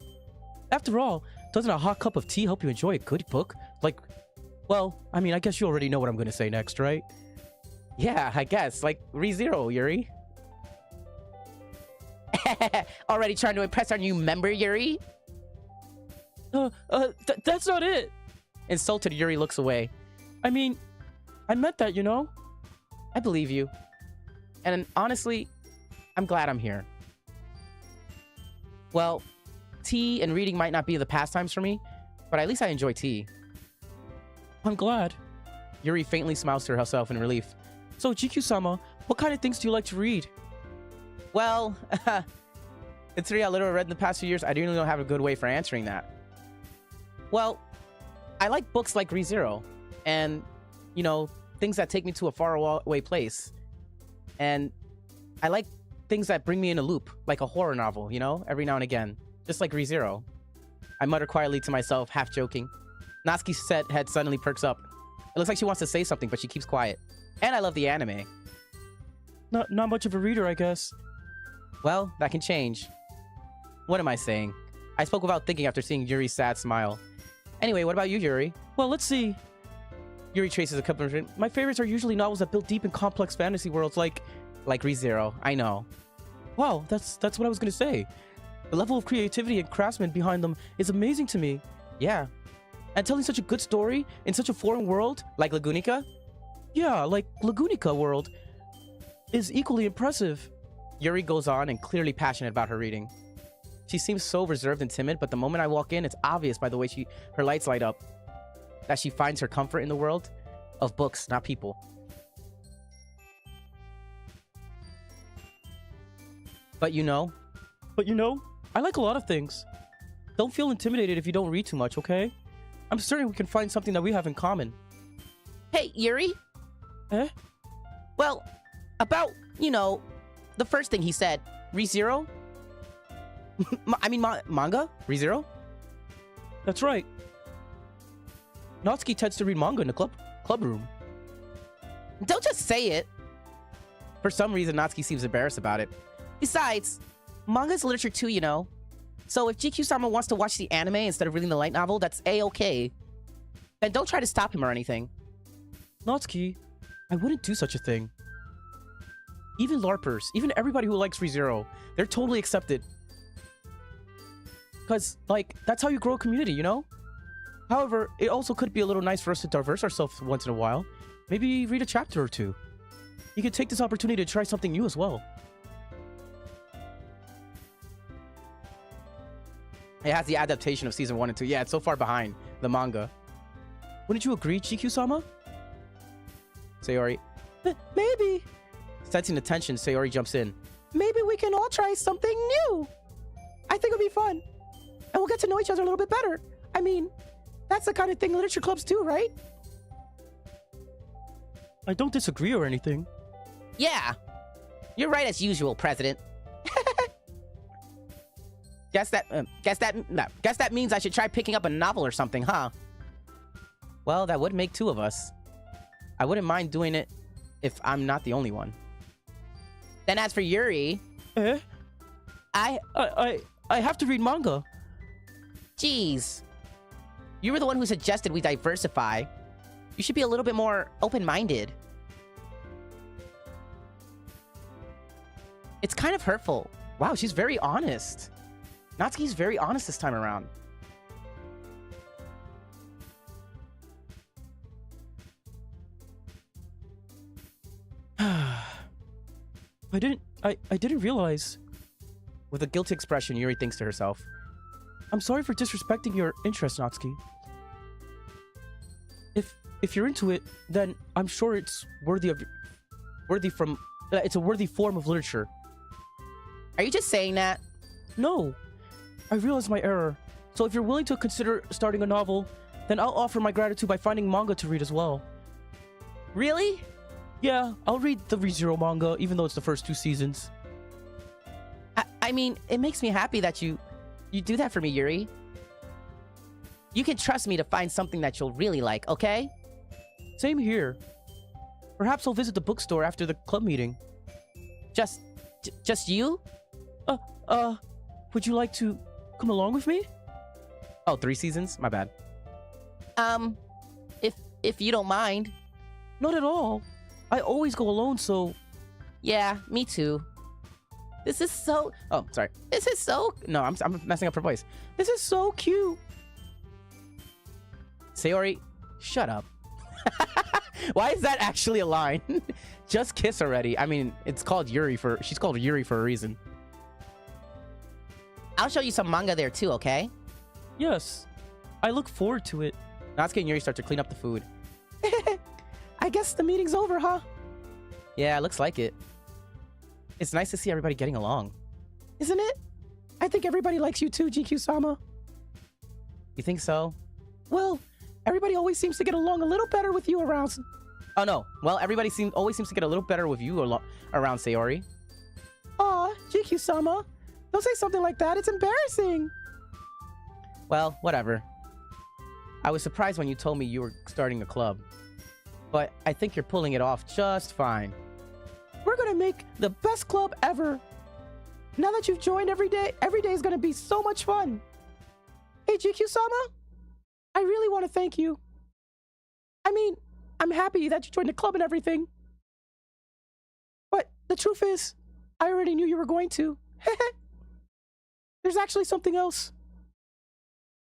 After all, doesn't a hot cup of tea help you enjoy a good book? Like, well, I mean, I guess you already know what I'm going to say next, right? Yeah, I guess. Like, ReZero, Yuri. Already trying to impress our new member, Yuri? That's not it. Insulted, Yuri looks away. I mean, I meant that, you know? I believe you. And honestly, I'm glad I'm here. Well, tea and reading might not be the pastimes for me, but at least I enjoy tea. I'm glad. Yuri faintly smiles to herself in relief. So, GQ-sama, what kind of things do you like to read? Well, considering how little I read in the past few years, I really don't have a good way for answering that. Well, I like books like ReZero. and, you know, things that take me to a far away place. And I like things that bring me in a loop, like a horror novel, you know, every now and again. Just like ReZero. I mutter quietly to myself, half joking. Natsuki's set head suddenly perks up. It looks like she wants to say something, but she keeps quiet. And I love the anime. Not much of a reader, I guess. Well, that can change. What am I saying? I spoke without thinking after seeing Yuri's sad smile. Anyway, what about you, Yuri? Well, let's see. Yuri traces a couple of... My favorites are usually novels that build deep and complex fantasy worlds like ReZero. I know. Wow, that's what I was gonna say. The level of creativity and craftsman behind them is amazing to me. Yeah. And telling such a good story in such a foreign world like Lagunica? Yeah, like Lagunica world is equally impressive. Yuri goes on and clearly passionate about her reading. She seems so reserved and timid, but the moment I walk in, it's obvious by the way her lights light up that she finds her comfort in the world of books, not people. But you know, I like a lot of things. Don't feel intimidated if you don't read too much, okay? I'm certain we can find something that we have in common. Hey, Yuri? Eh? Well, about, you know, the first thing he said, ReZero? Manga? ReZero? That's right. Natsuki tends to read manga in the club room. Don't just say it. For some reason, Natsuki seems embarrassed about it. Besides, manga's literature too, you know. So if GQ-sama wants to watch the anime instead of reading the light novel, that's A-okay. And don't try to stop him or anything. Natsuki, I wouldn't do such a thing. Even LARPers, even everybody who likes ReZero, they're totally accepted. Because, like, that's how you grow a community, you know? However, it also could be a little nice for us to diverse ourselves once in a while. Maybe read a chapter or two. You could take this opportunity to try something new as well. It has the adaptation of season 1 and 2. Yeah, it's so far behind the manga. Wouldn't you agree, GQ-sama? Sayori. Maybe. Sensing the tension, Sayori jumps in. Maybe we can all try something new. I think it'll be fun. And we'll get to know each other a little bit better. I mean, that's the kind of thing literature clubs do, right? I don't disagree or anything. Yeah. You're right as usual, President. Guess that means I should try picking up a novel or something, huh? Well, that would make 2 of us. I wouldn't mind doing it if I'm not the only one. Then as for Yuri... Eh? I have to read manga. Jeez. You were the one who suggested we diversify. You should be a little bit more open-minded. It's kind of hurtful. Wow, she's very honest. Natsuki's very honest this time around. I didn't realize. With a guilty expression, Yuri thinks to herself. I'm sorry for disrespecting your interest, Natsuki. If you're into it, then I'm sure it's it's a worthy form of literature. Are you just saying that? No. I realize my error. So if you're willing to consider starting a novel, then I'll offer my gratitude by finding manga to read as well. Really? Yeah, I'll read the ReZero manga, even though it's the first 2 seasons. I mean, it makes me happy that you do that for me, Yuri. You can trust me to find something that you'll really like, okay? Same here. Perhaps I'll visit the bookstore after the club meeting. Just you? Would you like to come along with me? Oh, 3 seasons? My bad. If you don't mind. Not at all. I always go alone, so... Yeah, me too. This is so... Oh, sorry. This is so... No, I'm messing up her voice. This is so cute. Sayori, shut up. Why is that actually a line? Just kiss already. I mean, it's called Yuri for... She's called Yuri for a reason. I'll show you some manga there too, okay? Yes. I look forward to it. Natsuki and Yuri start to clean up the food. I guess the meeting's over, huh? Yeah, looks like it. It's nice to see everybody getting along. Isn't it? I think everybody likes you too, GQ-sama. You think so? Well, Everybody always seems to get along a little better with you around. Oh no. Well, everybody always seems to get a little better with you around Sayori. Aw, GQ-sama. Don't say something like that. It's embarrassing. Well, whatever. I was surprised when you told me you were starting a club. But I think you're pulling it off just fine. We're gonna make the best club ever. Now that you've joined every day is gonna be so much fun. Hey, GQ-sama? I really want to thank you. I mean, I'm happy that you joined the club and everything. But the truth is, I already knew you were going to. There's actually something else.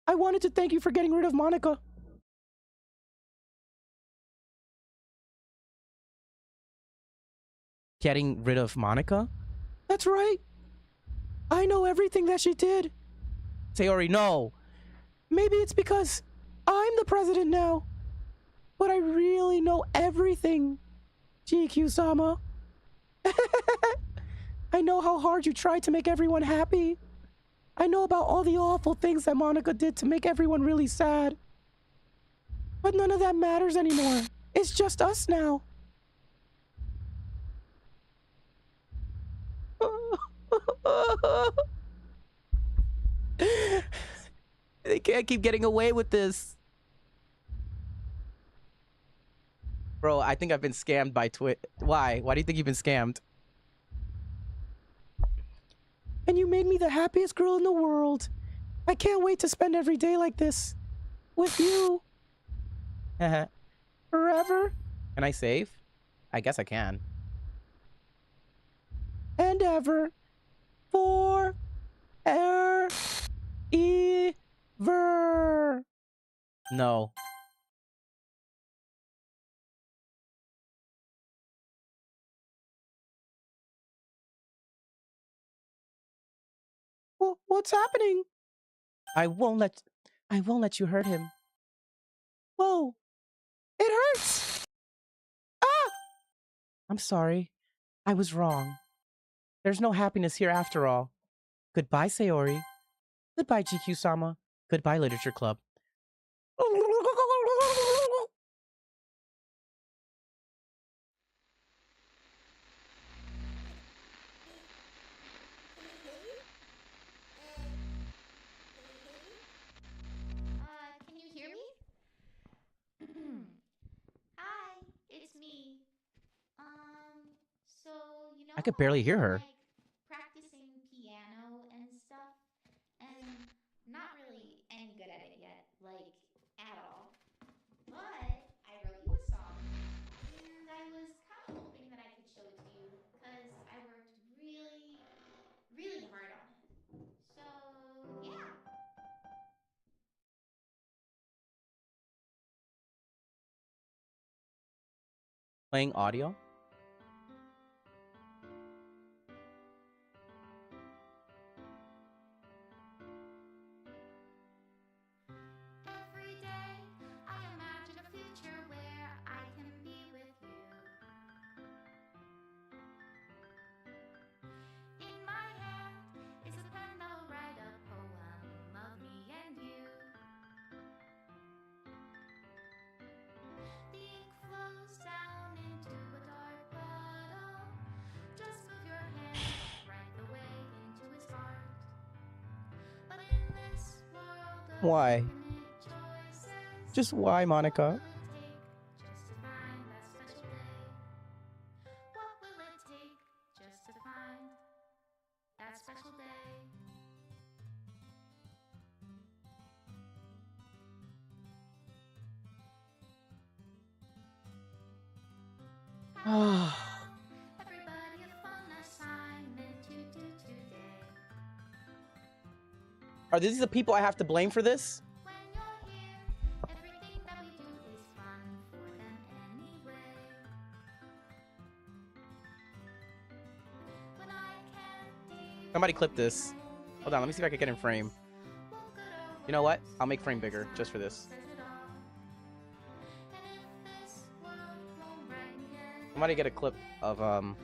I wanted to thank you for getting rid of Monika. Getting rid of Monika? That's right. I know everything that she did. Sayori, no. Maybe it's because I'm the president now. But I really know everything, GQ-sama. I know how hard you tried to make everyone happy. I know about all the awful things that Monika did to make everyone really sad. But none of that matters anymore. It's just us now. They can't keep getting away with this. Bro, I think I've been scammed by Why? Why do you think you've been scammed? And you made me the happiest girl in the world. I can't wait to spend every day like this. With you. Forever. Can I save? I guess I can. And ever. For. Ever. No. Well, what's happening? I won't let you hurt him. Whoa. It hurts. Ah! I'm sorry. I was wrong. There's no happiness here after all. Goodbye, Sayori. Goodbye, GQ-sama. Goodbye, Literature Club. Can you hear me? Hi, it's me. So, I could barely I've hear been her. practicing piano and stuff, and not really any good at it yet, at all. But I wrote you a song, and I was kind of hoping that I could show it to you, because I worked really, really hard on it. So, yeah. Playing audio? Every day I imagine a future where I can be with you. In my hand is a pen that will write a poem of me and you. The ink flows down into a dark puddle. Just move your hand, write the way into his heart. But in this world of Why? infinite choices, Just why, Monika? what will it take just to find that special day? Everybody a fun assignment to do today. Are these the people I have to blame for this? When you're here, everything that we do is fun for them anyway. When I can't Somebody clip this. Hold on, let me see if I can get in frame. You know what? I'll make frame bigger just for this. Somebody get a clip of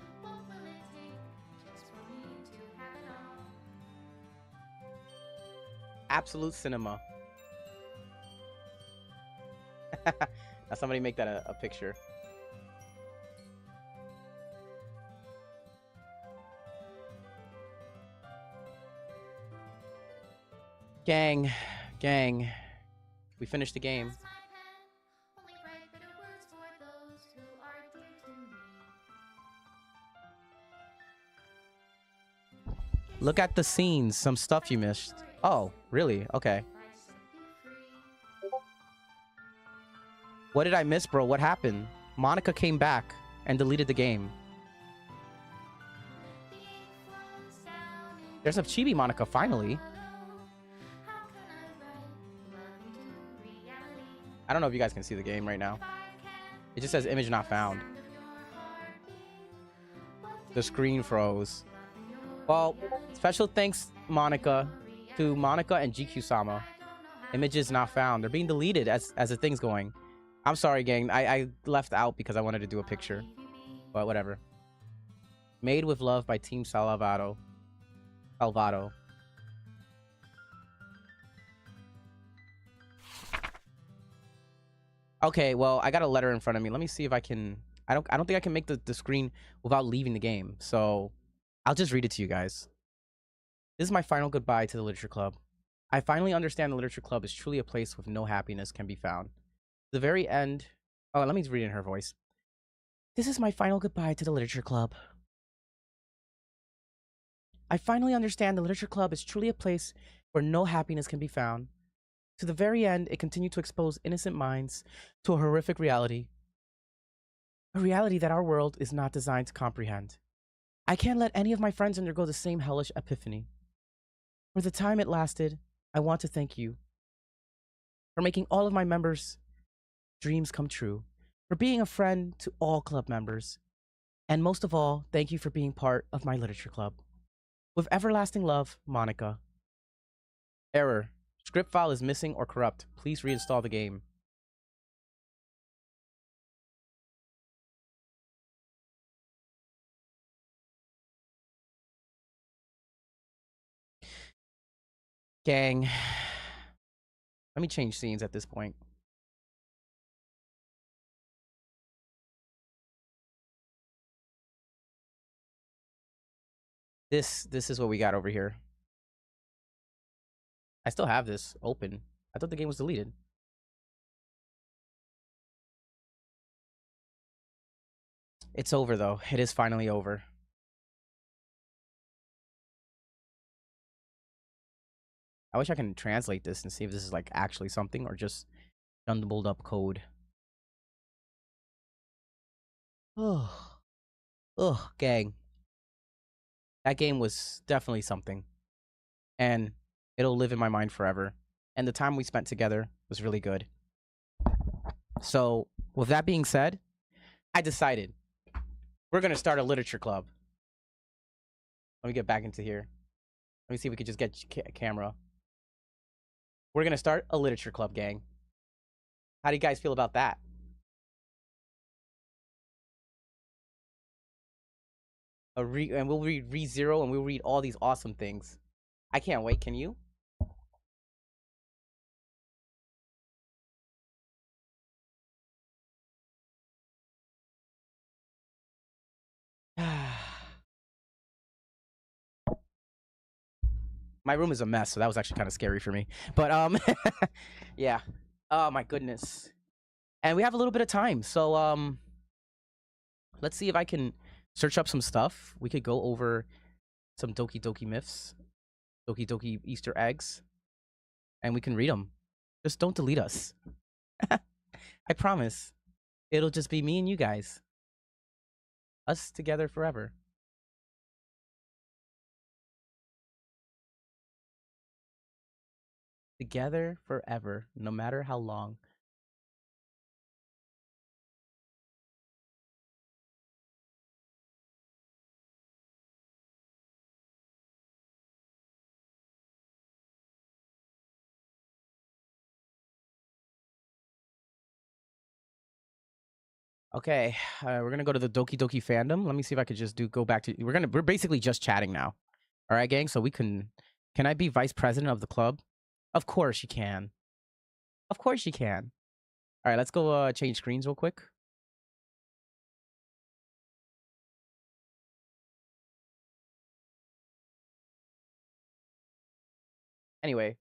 Absolute Cinema. Now somebody make that a picture. Gang, gang. We finished the game. That's my pen, only write bitter words for those who are dear to me. Look at the scenes. Some stuff you missed. Oh, really? Okay. What did I miss, bro? What happened? Monika came back and deleted the game. There's a chibi Monika, finally. I don't know if you guys can see the game right now. It just says image not found. The screen froze. Well, special thanks, Monika, to Monika and GQ-sama. Images not found. They're being deleted as the thing's going. I'm sorry, gang. I left out because I wanted to do a picture. But whatever. Made with Love by Team Salvato. Okay, well, I got a letter in front of me. Let me see if I can... I don't think I can make the screen without leaving the game. So, I'll just read it to you guys. This is my final goodbye to the Literature Club. I finally understand the Literature Club is truly a place with no happiness can be found. The very end... Oh, let me read it in her voice. This is my final goodbye to the Literature Club. I finally understand the Literature Club is truly a place where no happiness can be found. To the very end, it continued to expose innocent minds to a horrific reality. A reality that our world is not designed to comprehend. I can't let any of my friends undergo the same hellish epiphany. For the time it lasted, I want to thank you for making all of my members' dreams come true, for being a friend to all club members, and most of all, thank you for being part of my Literature Club. With everlasting love, Monika. Error. Script file is missing or corrupt. Please reinstall the game. Gang. Let me change scenes at this point. This is what we got over here. I still have this open. I thought the game was deleted. It's over, though. It is finally over. I wish I can translate this and see if this is like actually something or just jumbled up code. Oh, gang. That game was definitely something. And it'll live in my mind forever. And the time we spent together was really good. So, with that being said, I decided we're going to start a literature club. Let me get back into here. Let me see if we could just get a camera. We're going to start a literature club, gang. How do you guys feel about that? And we'll read ReZero and we'll read all these awesome things. I can't wait. Can you? My room is a mess, so that was actually kind of scary for me. But yeah. Oh my goodness. And we have a little bit of time, so let's see if I can search up some stuff. We could go over some Doki Doki myths, Doki Doki Easter eggs, and we can read them. Just don't delete us. I promise. It'll just be me and you guys. Us together forever. Together forever, no matter how long. Okay, we're gonna go to the Doki Doki fandom. Let me see if I could just go back to. We're basically just chatting now. All right, gang. So we can. Can I be vice president of the club? Of course you can. Of course you can. All right, let's go change screens real quick. Anyway,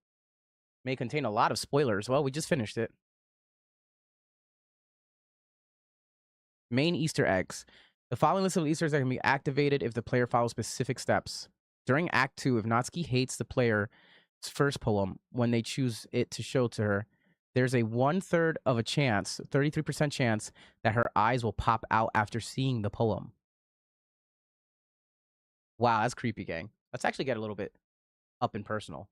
may contain a lot of spoilers. Well, we just finished it. Main Easter eggs. The following list of Easter eggs can be activated if the player follows specific steps. During Act 2, if Natsuki hates the player's first poem when they choose it to show to her, there's a 1/3 of a chance, 33% chance, that her eyes will pop out after seeing the poem. Wow, that's creepy, gang. Let's actually get a little bit up and personal.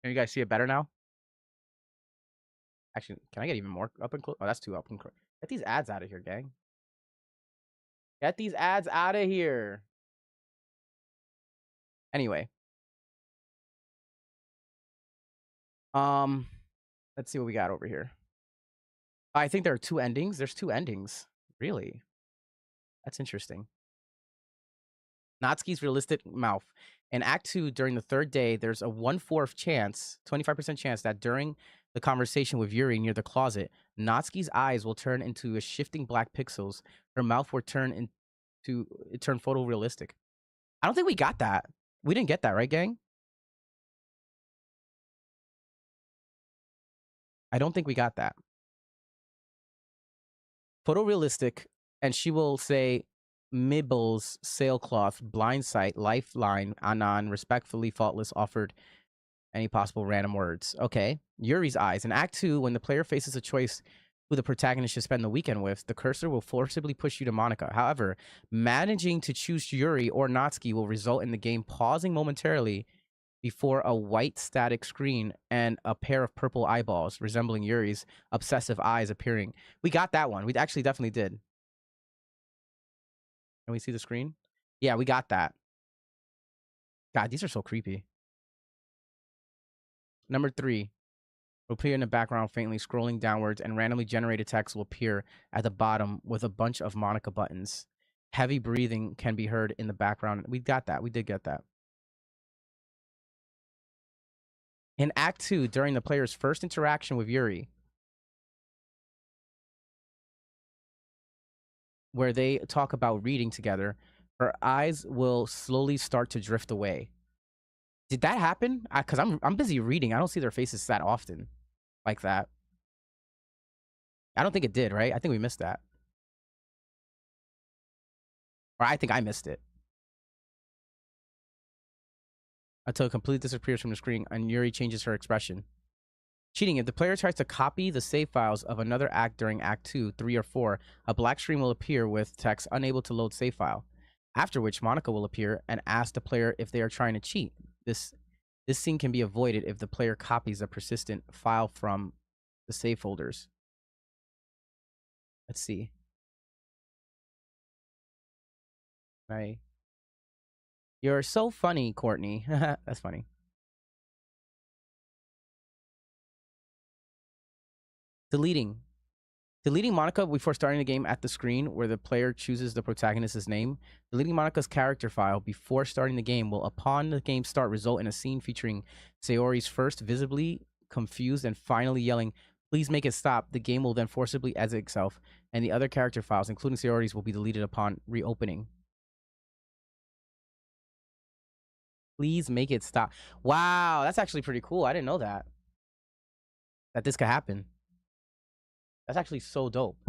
Can you guys see it better now? Actually, can I get even more up and close? Oh, that's too up and close. Get these ads out of here, gang. Get these ads out of here. Anyway. Let's see what we got over here. I think there are 2 endings. There's 2 endings. Really? That's interesting. Natsuki's realistic mouth. In Act 2, during the 3rd day, there's a 1/4 chance, 25% chance that during the conversation with Yuri near the closet, Natsuki's eyes will turn into a shifting black pixels. Her mouth will turn photorealistic. I don't think we got that. We didn't get that, right, gang? I don't think we got that. Photorealistic, and she will say Mibbles, sailcloth, blindsight, lifeline, anon, respectfully, faultless, offered any possible random words. Okay. Yuri's eyes. In Act 2, when the player faces a choice who the protagonist should spend the weekend with, the cursor will forcibly push you to Monika. However, managing to choose Yuri or Natsuki will result in the game pausing momentarily before a white static screen and a pair of purple eyeballs resembling Yuri's obsessive eyes appearing. We got that one. We actually definitely did. Can we see the screen? Yeah, we got that. God, these are so creepy. Number 3 will appear in the background faintly scrolling downwards, and randomly generated text will appear at the bottom with a bunch of Monika buttons. Heavy breathing can be heard in the background. We got that. We did get that. In Act 2, during the player's first interaction with Yuri, where they talk about reading together, her eyes will slowly start to drift away. Did that happen? Because I'm busy reading. I don't see their faces that often like that. I don't think it did, right? I think we missed that. Or I think I missed it. Until it completely disappears from the screen and Yuri changes her expression. Cheating. If the player tries to copy the save files of another act during Act 2, 3, or 4, a black screen will appear with text unable to load save file. After which, Monika will appear and ask the player if they are trying to cheat. This scene can be avoided if the player copies a persistent file from the save folders. Let's see. Right. You're so funny, Courtney. That's funny. Deleting. Deleting Monika before starting the game at the screen where the player chooses the protagonist's name. Deleting Monika's character file before starting the game will, upon the game start, result in a scene featuring Sayori's first visibly confused and finally yelling, "Please make it stop." The game will then forcibly exit itself, and the other character files, including Sayori's, will be deleted upon reopening. Please make it stop. Wow, that's actually pretty cool. I didn't know that this could happen. That's actually so dope.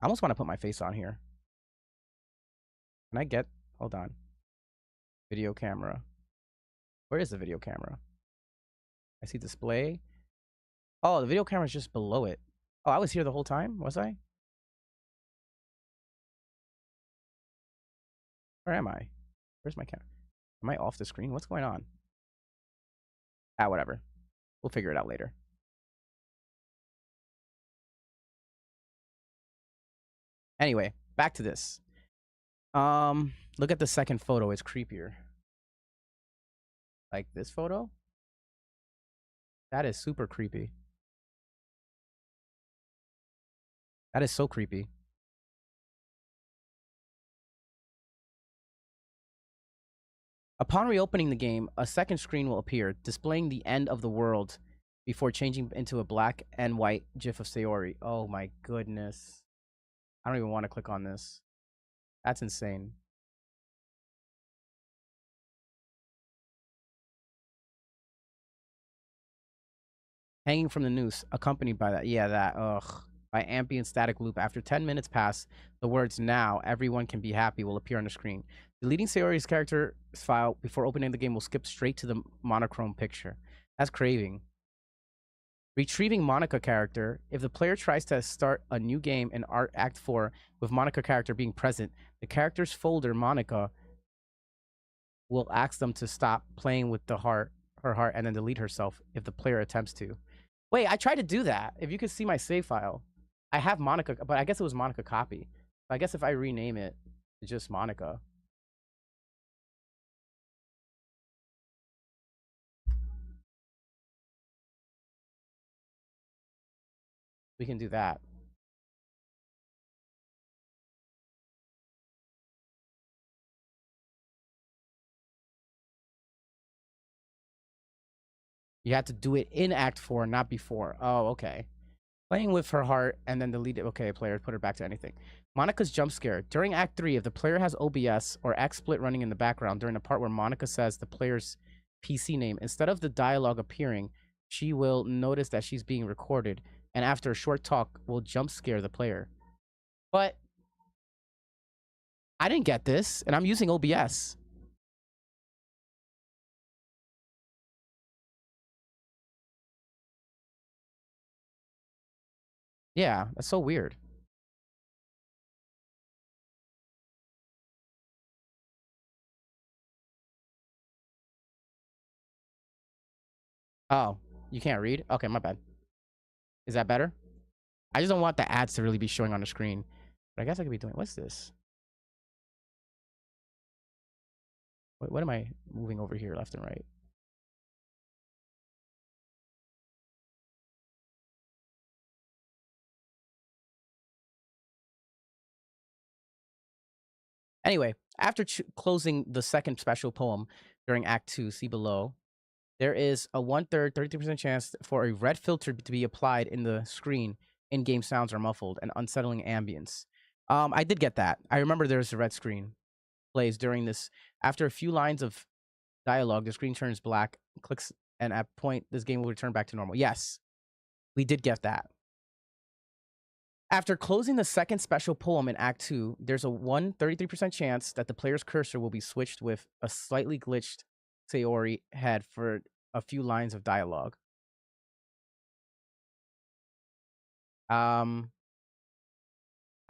I almost want to put my face on here. Can I get... Hold on. Video camera. Where is the video camera? I see display. Oh, the video camera is just below it. Oh, I was here the whole time? Was I? Where am I? Where's my camera? Am I off the screen? What's going on? Ah, whatever. We'll figure it out later. Anyway, back to this. Look at the second photo. It's creepier. Like this photo? That is super creepy. That is so creepy. Upon reopening the game, a second screen will appear, displaying the end of the world before changing into a black and white GIF of Sayori. Oh my goodness. I don't even want to click on this. That's insane. Hanging from the noose, accompanied by that. Yeah, that. Ugh. By ambient static loop. After 10 minutes pass, the words "now everyone can be happy" will appear on the screen. Deleting Sayori's character file before opening the game will skip straight to the monochrome picture. That's craving. Retrieving Monika character. If the player tries to start a new game in Act 4 with Monika character being present, the character's folder Monika will ask them to stop playing with her heart, and then delete herself if the player attempts to. Wait, I tried to do that. If you could see my save file, I have Monika, but I guess it was Monika copy. I guess if I rename it to just Monika. We can do that. You have to do it in Act 4, not before. Oh, okay. Playing with her heart and then delete it. Okay, player, put her back to anything. Monika's jump scare. During Act 3, if the player has OBS or XSplit running in the background during the part where Monika says the player's PC name, instead of the dialogue appearing, she will notice that she's being recorded, and after a short talk, will jump scare the player. But I didn't get this, and I'm using OBS. Yeah, that's so weird. Oh, you can't read? Okay, my bad. Is that better? I just don't want the ads to really be showing on the screen. But I guess I could be doing... What's this? What am I moving over here left and right? Anyway, after closing the second special poem during Act 2, see below, there is a 1/3, 33% chance for a red filter to be applied in the screen. In-game sounds are muffled and unsettling ambience. I did get that. I remember there's a red screen plays during this. After a few lines of dialogue, the screen turns black, clicks, and at point, this game will return back to normal. Yes, we did get that. After closing the second special poem in Act 2, there's a 33% chance that the player's cursor will be switched with a slightly glitched Sayori head for a few lines of dialogue. I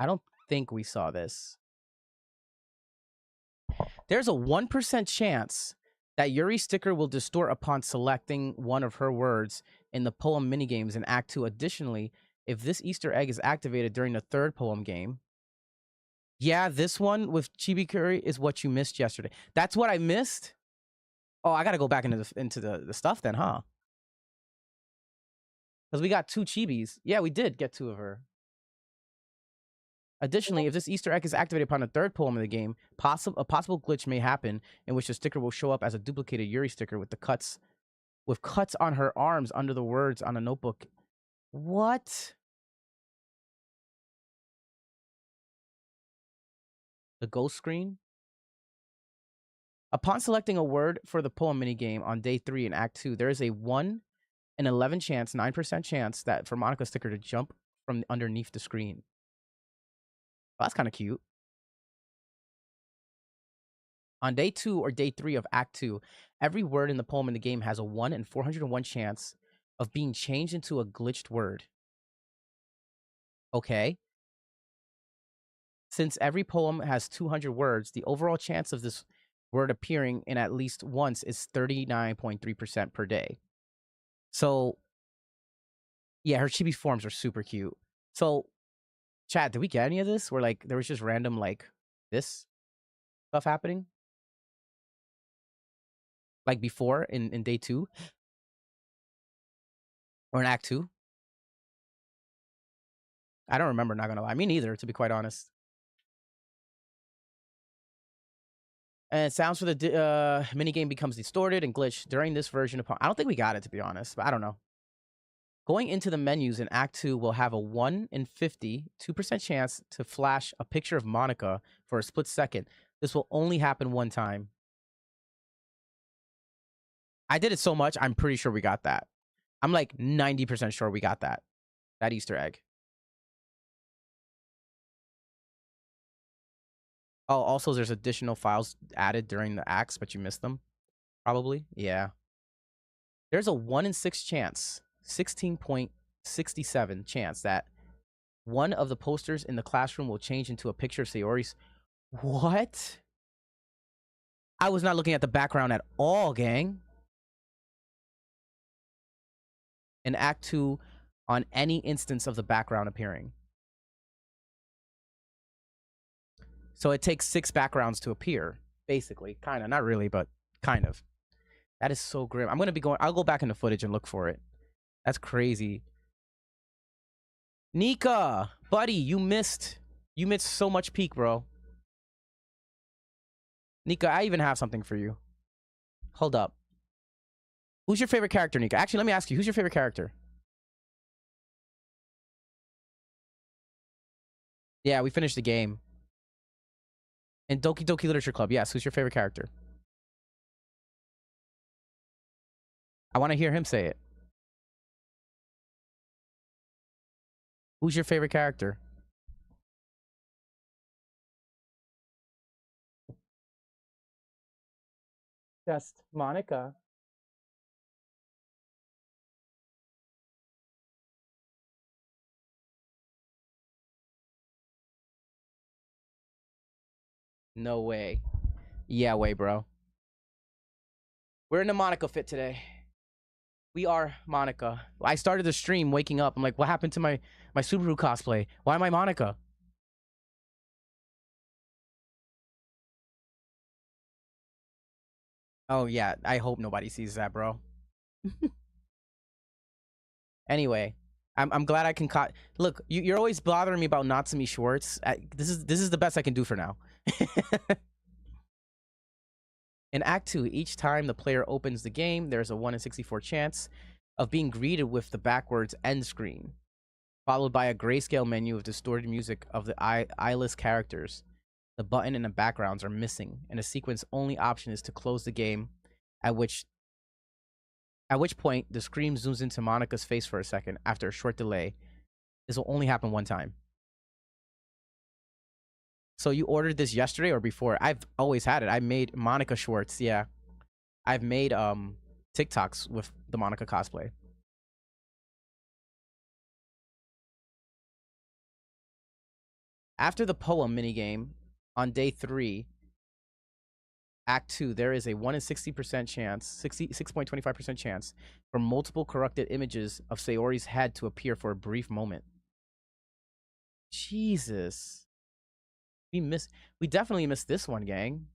don't think we saw this. There's a 1% chance that Yuri's sticker will distort upon selecting one of her words in the poem minigames in Act 2. Additionally, if this Easter egg is activated during the third poem game, yeah, this one with Chibi Curry is what you missed yesterday. That's what I missed? Oh, I gotta go back into the stuff then, huh? Because we got 2 Chibis. Yeah, we did get 2 of her. Additionally, if this Easter egg is activated upon the third poem of the game, a possible glitch may happen in which the sticker will show up as a duplicated Yuri sticker with cuts on her arms under the words on a notebook. What? The ghost screen? Upon selecting a word for the poem minigame on day 3 in Act 2, there is a 1 in 11 chance, 9% chance that for Monika's sticker to jump from underneath the screen. Well, that's kind of cute. On day 2 or day 3 of Act 2, every word in the poem in the game has a 1 in 401 chance of being changed into a glitched word. Okay. Since every poem has 200 words, the overall chance of this word appearing in at least once is 39.3% per day. So, yeah, her chibi forms are super cute. So, chat, did we get any of this? Where, like, there was just random, like, this stuff happening? Like, before in day 2? Or in Act 2? I don't remember, not gonna lie. Me neither, to be quite honest. And sounds for the minigame becomes distorted and glitched during this version. I don't think we got it, to be honest, but I don't know. Going into the menus in Act 2 will have a 1 in 50, 2% chance to flash a picture of Monica for a split second. This will only happen one time. I did it so much, I'm pretty sure we got that. I'm like 90% sure we got that Easter egg. Oh, also there's additional files added during the acts, but you missed them. Probably. Yeah. There's a 1 in 6 chance, 16.67 chance that one of the posters in the classroom will change into a picture of Sayori's. What? I was not looking at the background at all, gang. In Act 2, on any instance of the background appearing. So it takes 6 backgrounds to appear, basically. Kind of. Not really, but kind of. That is so grim. I'm going to be going... I'll go back in the footage and look for it. That's crazy. Nika! Buddy, you missed so much peak, bro. Nika, I even have something for you. Hold up. Who's your favorite character, Nika? Actually, let me ask you. Who's your favorite character? Yeah, we finished the game. In Doki Doki Literature Club, yes. Who's your favorite character? I want to hear him say it. Who's your favorite character? Just Monica. No way. Yeah, way, bro. We're in the Monica fit today. We are Monica. I started the stream waking up. I'm like, what happened to my Subaru cosplay? Why am I Monica? Oh, yeah. I hope nobody sees that, bro. Anyway, I'm glad I can look, you're always bothering me about Natsumi Schwartz. This is the best I can do for now. In Act 2, each time the player opens the game, there's a 1 in 64 chance of being greeted with the backwards end screen, followed by a grayscale menu of distorted music of the eyeless characters. The button and the backgrounds are missing, and the sequence only option is to close the game, at which point the screen zooms into Monica's face for a second after a short delay. This will only happen one time. So you ordered this yesterday or before? I've always had it. I made Monica Schwartz, yeah. I've made TikToks with the Monica cosplay. After the poem minigame, on day 3, Act 2, there is a 1 in 60% chance, 66.25% chance for multiple corrupted images of Sayori's head to appear for a brief moment. Jesus. We definitely missed this one, gang.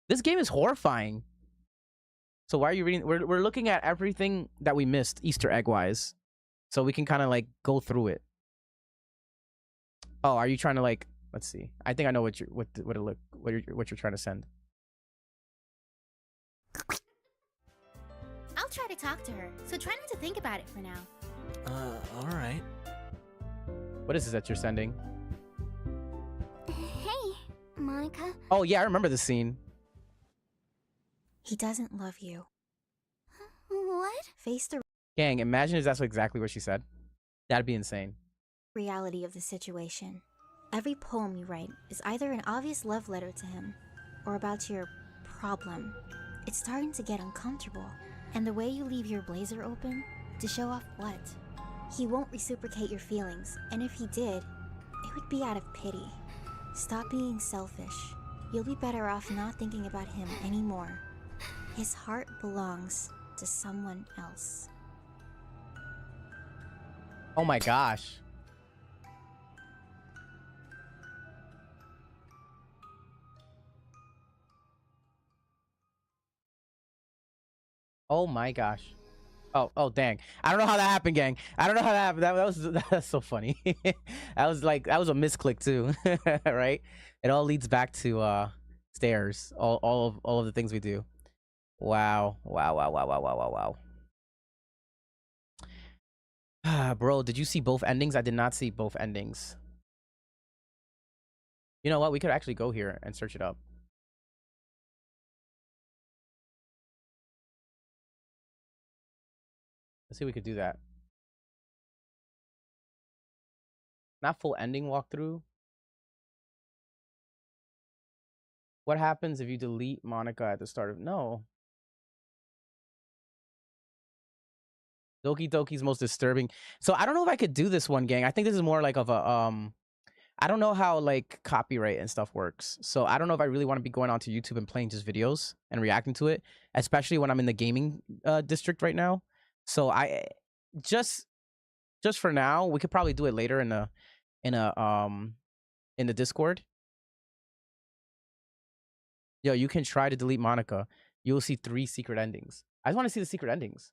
This game is horrifying. So why are you reading? We're looking at everything that we missed Easter egg wise, so we can kind of like go through it. Oh, are you trying to like? Let's see. I think I know what you're trying to send. I'll try to talk to her, so try not to think about it for now. All right. What is this that you're sending? Hey, Monica. Oh yeah, I remember the scene. He doesn't love you. What? Face the Gang, imagine if that's exactly what she said. That'd be insane. reality of the situation. Every poem you write is either an obvious love letter to him or about your problem. It's starting to get uncomfortable. And the way you leave your blazer open, to show off what? He won't reciprocate your feelings, and if he did, it would be out of pity. Stop being selfish. You'll be better off not thinking about him anymore. His heart belongs to someone else. Oh my gosh. Oh my gosh. Oh, dang. I don't know how that happened, gang. I don't know how that happened. That was that's so funny. That was a misclick too, right? It all leads back to stairs. All of the things we do. Wow. Wow, wow, wow, wow, wow, wow, wow. Bro, did you see both endings? I did not see both endings. You know what? We could actually go here and search it up. Let's see if we could do that. Not full ending walkthrough. What happens if you delete Monica at the start of no? Doki Doki's most disturbing. So I don't know if I could do this one, gang. I think this is more like of a I don't know how like copyright and stuff works. So I don't know if I really want to be going onto YouTube and playing just videos and reacting to it, especially when I'm in the gaming district right now. So I just for now, we could probably do it later in a in the Discord. Yo, you can try to delete Monica. You will see 3 secret endings. I just want to see the secret endings.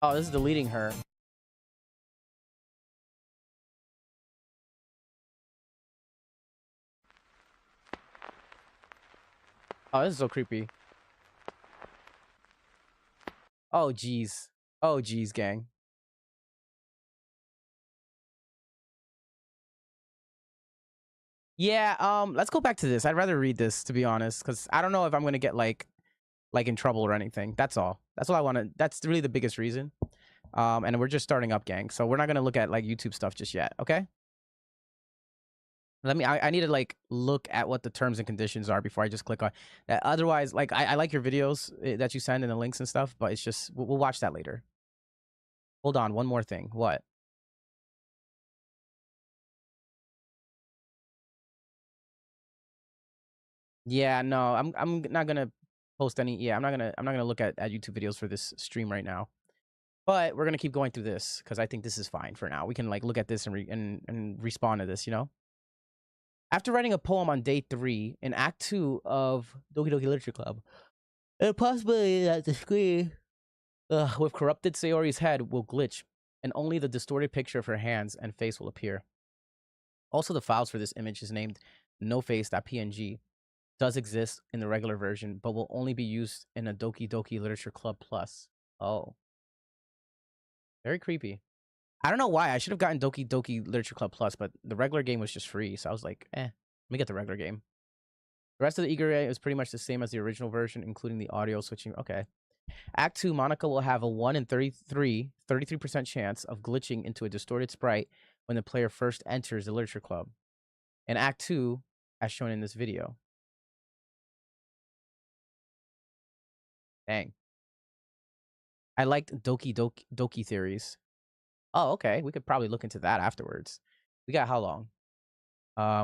Oh, this is deleting her. Oh, this is so creepy. Oh, jeez. Oh, jeez, gang. Yeah, let's go back to this. I'd rather read this, to be honest, because I don't know if I'm gonna get like in trouble or anything. That's all. That's all I want to. That's really the biggest reason. And we're just starting up, gang. So we're not gonna look at like YouTube stuff just yet. Okay. Let me. I need to like look at what the terms and conditions are before I just click on. Otherwise, like I like your videos that you send and the links and stuff, but it's just we'll watch that later. Hold on, one more thing. What? Yeah, no, I'm not gonna post any. Yeah, I'm not gonna look at YouTube videos for this stream right now. But we're gonna keep going through this because I think this is fine for now. We can like look at this and respond to this, you know. After writing a poem on day 3 in Act 2 of Doki Doki Literature Club, the possibility that the screen with corrupted Sayori's head will glitch, and only the distorted picture of her hands and face will appear. Also, the files for this image is named noface.png. Does exist in the regular version, but will only be used in a Doki Doki Literature Club Plus. Oh, very creepy. I don't know why. I should have gotten Doki Doki Literature Club Plus, but the regular game was just free, so I was like, let me get the regular game. The rest of the Igure is pretty much the same as the original version, including the audio switching. Okay. Act 2, Monica will have a 1 in 33% chance of glitching into a distorted sprite when the player first enters the Literature Club. In Act 2, as shown in this video. Dang. I liked Doki Doki theories. Oh, okay. We could probably look into that afterwards. We got how long?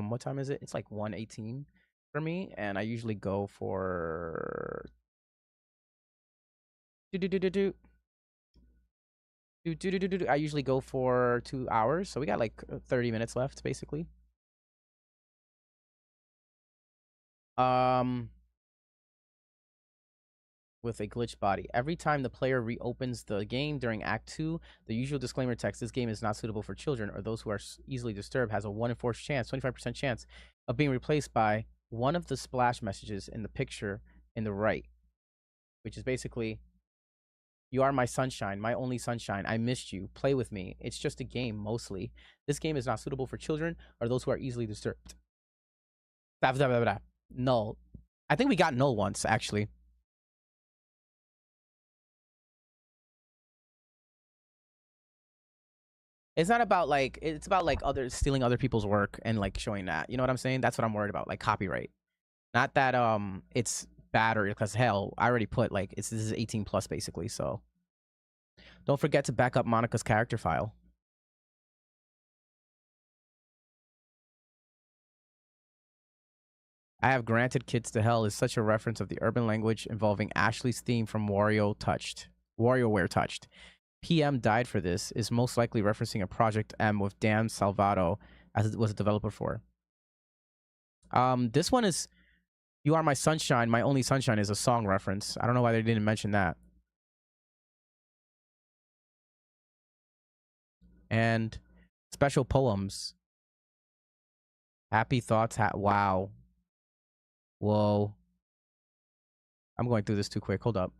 What time is it? It's like 1:18 for me, and I usually go for I usually go for 2 hours, so we got like 30 minutes left, basically. With a glitch body. Every time the player reopens the game during Act 2, the usual disclaimer text, this game is not suitable for children or those who are easily disturbed, has a 1 in 4 chance, 25% chance of being replaced by one of the splash messages in the picture in the right, which is basically, you are my sunshine, my only sunshine. I missed you. Play with me. It's just a game, mostly. This game is not suitable for children or those who are easily disturbed. Blah, blah, blah, blah. Null. I think we got null once, actually. It's not about like, it's about like others stealing other people's work and like showing that. You know what I'm saying? That's what I'm worried about, like copyright. Not that it's bad, or because hell, I already put like this is 18 plus basically. So don't forget to back up Monica's character file. I have granted kids to hell is such a reference of the urban language involving Ashley's theme from WarioWare Touched. PM died for this is most likely referencing a Project M with Dan Salvato as it was a developer for. This one is You Are My Sunshine, My Only Sunshine is a song reference. I don't know why they didn't mention that. And special poems. Happy thoughts. Wow. Whoa. I'm going through this too quick. Hold up.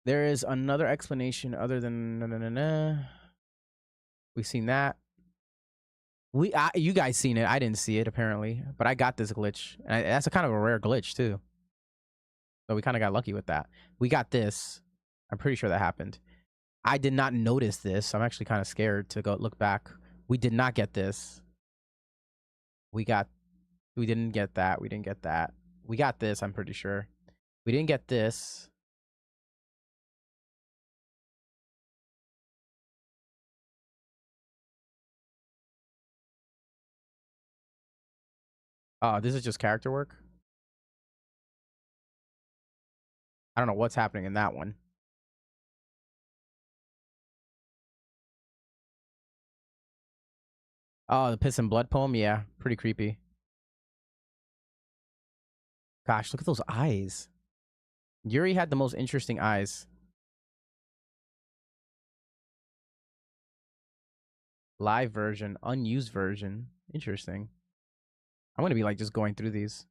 There is another explanation other than we've seen that. You guys seen it? I didn't see it apparently, but I got this glitch, and that's a kind of a rare glitch too. So we kind of got lucky with that. We got this. I'm pretty sure that happened. I did not notice this. I'm actually kind of scared to go look back. We did not get this. We didn't get that. We didn't get that. We got this, I'm pretty sure. We didn't get this. Oh, this is just character work. I don't know what's happening in that one. Oh, the Piss and Blood poem? Yeah, pretty creepy. Gosh, look at those eyes. Yuri had the most interesting eyes. Live version, unused version. Interesting. I'm going to be like just going through these.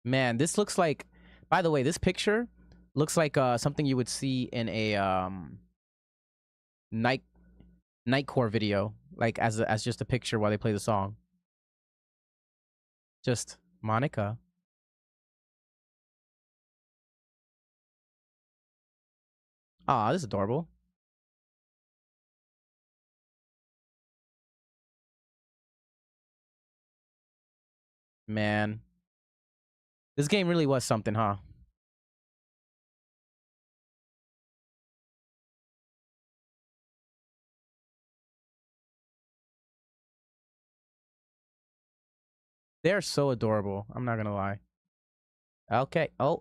Man, this looks like, by the way, this picture looks like something you would see in a Nightcore video, like as just a picture while they play the song. Just Monika. Aw, this is adorable. Man. This game really was something, huh? They're so adorable. I'm not gonna lie. Okay. Oh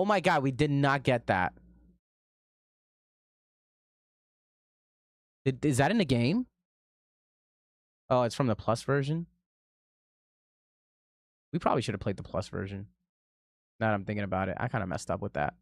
my god, we did not get that. Is that in the game? Oh, it's from the plus version? We probably should have played the plus version. Now that I'm thinking about it, I kind of messed up with that.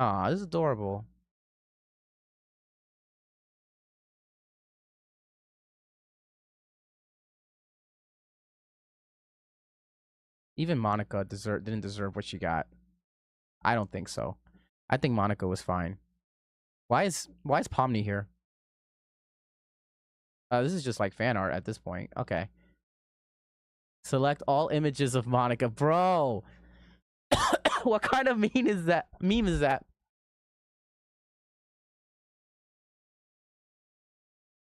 Aw, this is adorable. Even Monica didn't deserve what she got. I don't think so. I think Monica was fine. Why is Pomni here? This is just like fan art at this point. Okay. Select all images of Monica. Bro. What kind of meme is that?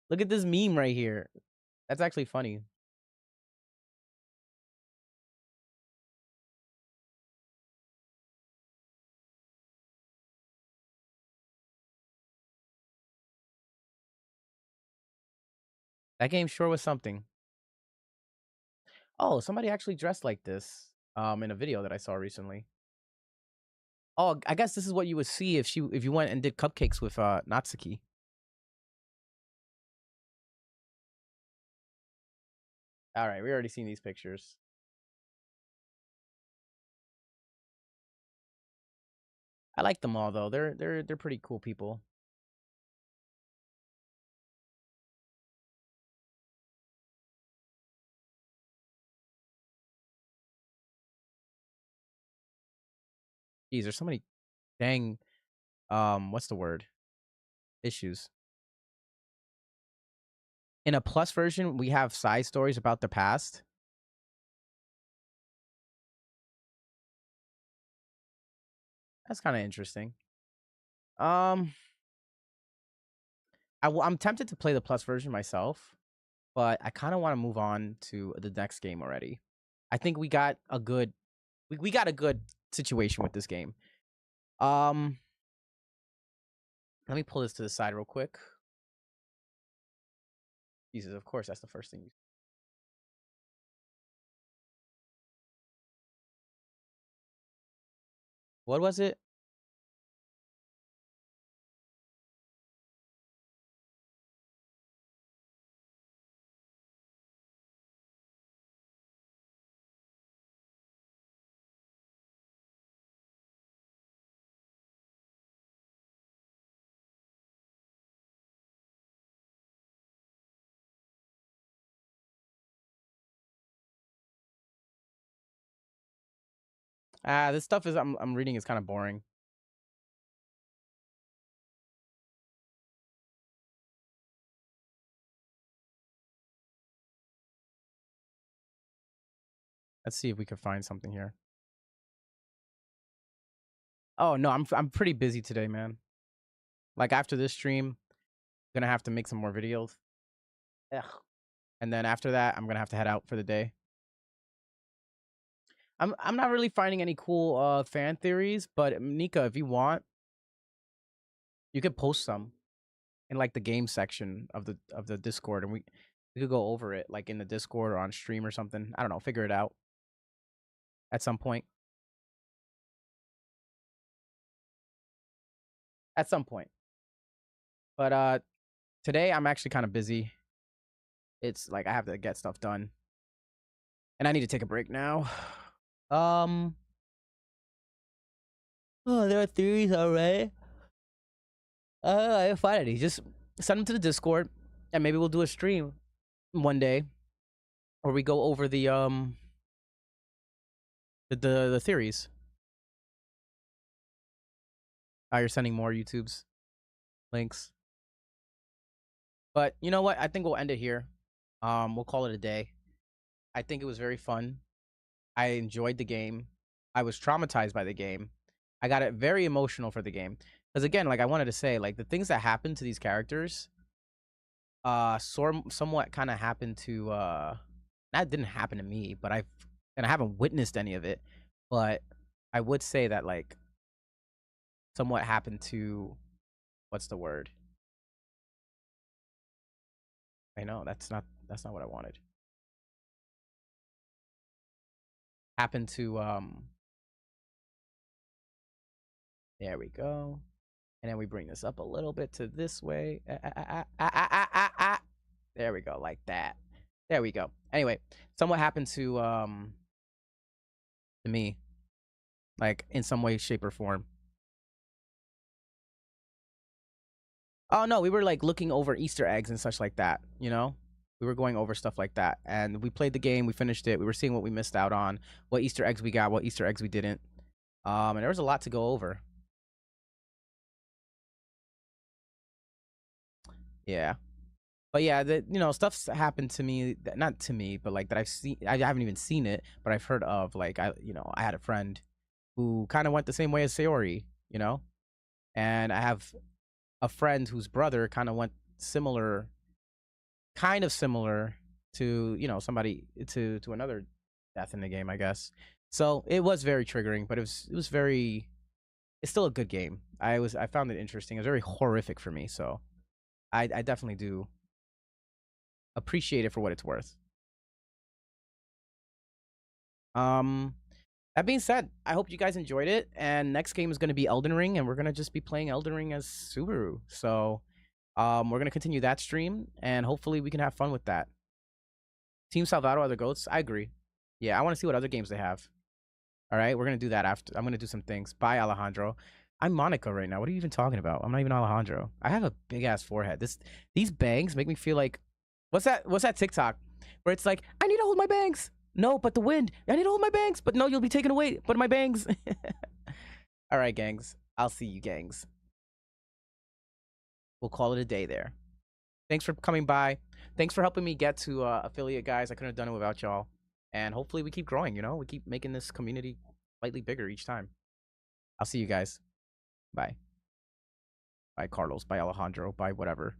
Look at this meme right here. That's actually funny. That game sure was something. Oh, somebody actually dressed like this in a video that I saw recently. Oh, I guess this is what you would see if you went and did cupcakes with Natsuki. All right, we already seen these pictures. I like them all though. They're pretty cool people. Geez, there's so many dang what's the word? Issues. In a plus version, we have side stories about the past. That's kind of interesting. Um, I'm tempted to play the plus version myself, but I kind of want to move on to the next game already. I think we got a good we got a good situation with this game. Um, let me pull this to the side real quick. Jesus, of course, that's the first thing. What was it? This stuff is I'm reading is kind of boring. Let's see if we can find something here. Oh no, I'm pretty busy today, man. Like after this stream, I'm gonna have to make some more videos. Ugh. And then after that, I'm gonna have to head out for the day. I'm not really finding any cool fan theories, but Monika, if you want, you could post some in like the game section of the Discord, and we could go over it like in the Discord or on stream or something. I don't know, figure it out at some point. At some point. But today I'm actually kind of busy. It's like I have to get stuff done. And I need to take a break now. Oh, there are theories already. I didn't find any. Just send them to the Discord, and maybe we'll do a stream one day, where we go over the theories. You're sending more YouTube's links. But you know what? I think we'll end it here. We'll call it a day. I think it was very fun. I enjoyed the game. I was traumatized by the game. I got it very emotional for the game. Because again, like I wanted to say, like the things that happen to these characters, somewhat kind of happened to that didn't happen to me, but I haven't witnessed any of it. But I would say that like somewhat happened to what's the word? I know that's not what I wanted. Happened to there we go. And then we bring this up a little bit to this way. There we go, like that. There we go. Anyway, somewhat happened to me, like in some way, shape, or form. Oh no, we were like looking over Easter eggs and such like that. You know, we were going over stuff like that, and we played the game. We finished it. We were seeing what we missed out on, what Easter eggs we got, what Easter eggs we didn't. And there was a lot to go over. Yeah. But yeah, stuff's happened to me, not to me, but like that I've seen. I haven't even seen it, but I've heard of. Like I had a friend who kind of went the same way as Sayori, and I have a friend whose brother kind of went kind of similar to somebody to another death in the game, I guess. So it was very triggering, but it was very. It's still a good game. I found it interesting. It was very horrific for me, so I definitely do appreciate it for what it's worth. That being said, I hope you guys enjoyed it. And next game is going to be Elden Ring, and we're going to just be playing Elden Ring as Subaru. So, we're going to continue that stream, and hopefully we can have fun with that. Team Salvador are the goats. I agree. Yeah, I want to see what other games they have. All right, we're going to do that after. I'm going to do some things. Bye, Alejandro. I'm Monica right now. What are you even talking about? I'm not even Alejandro. I have a big ass forehead. These bangs make me feel like what's that TikTok where it's like I need to hold my bangs. No, but the wind. I need to hold my bangs, but no, you'll be taken away. But my bangs. All right, gangs. I'll see you, gangs. We'll call it a day there. Thanks for coming by. Thanks for helping me get to affiliate, guys. I couldn't have done it without y'all. And hopefully we keep growing. We keep making this community slightly bigger each time. I'll see you guys. Bye. Bye, Carlos. Bye, Alejandro. Bye, whatever.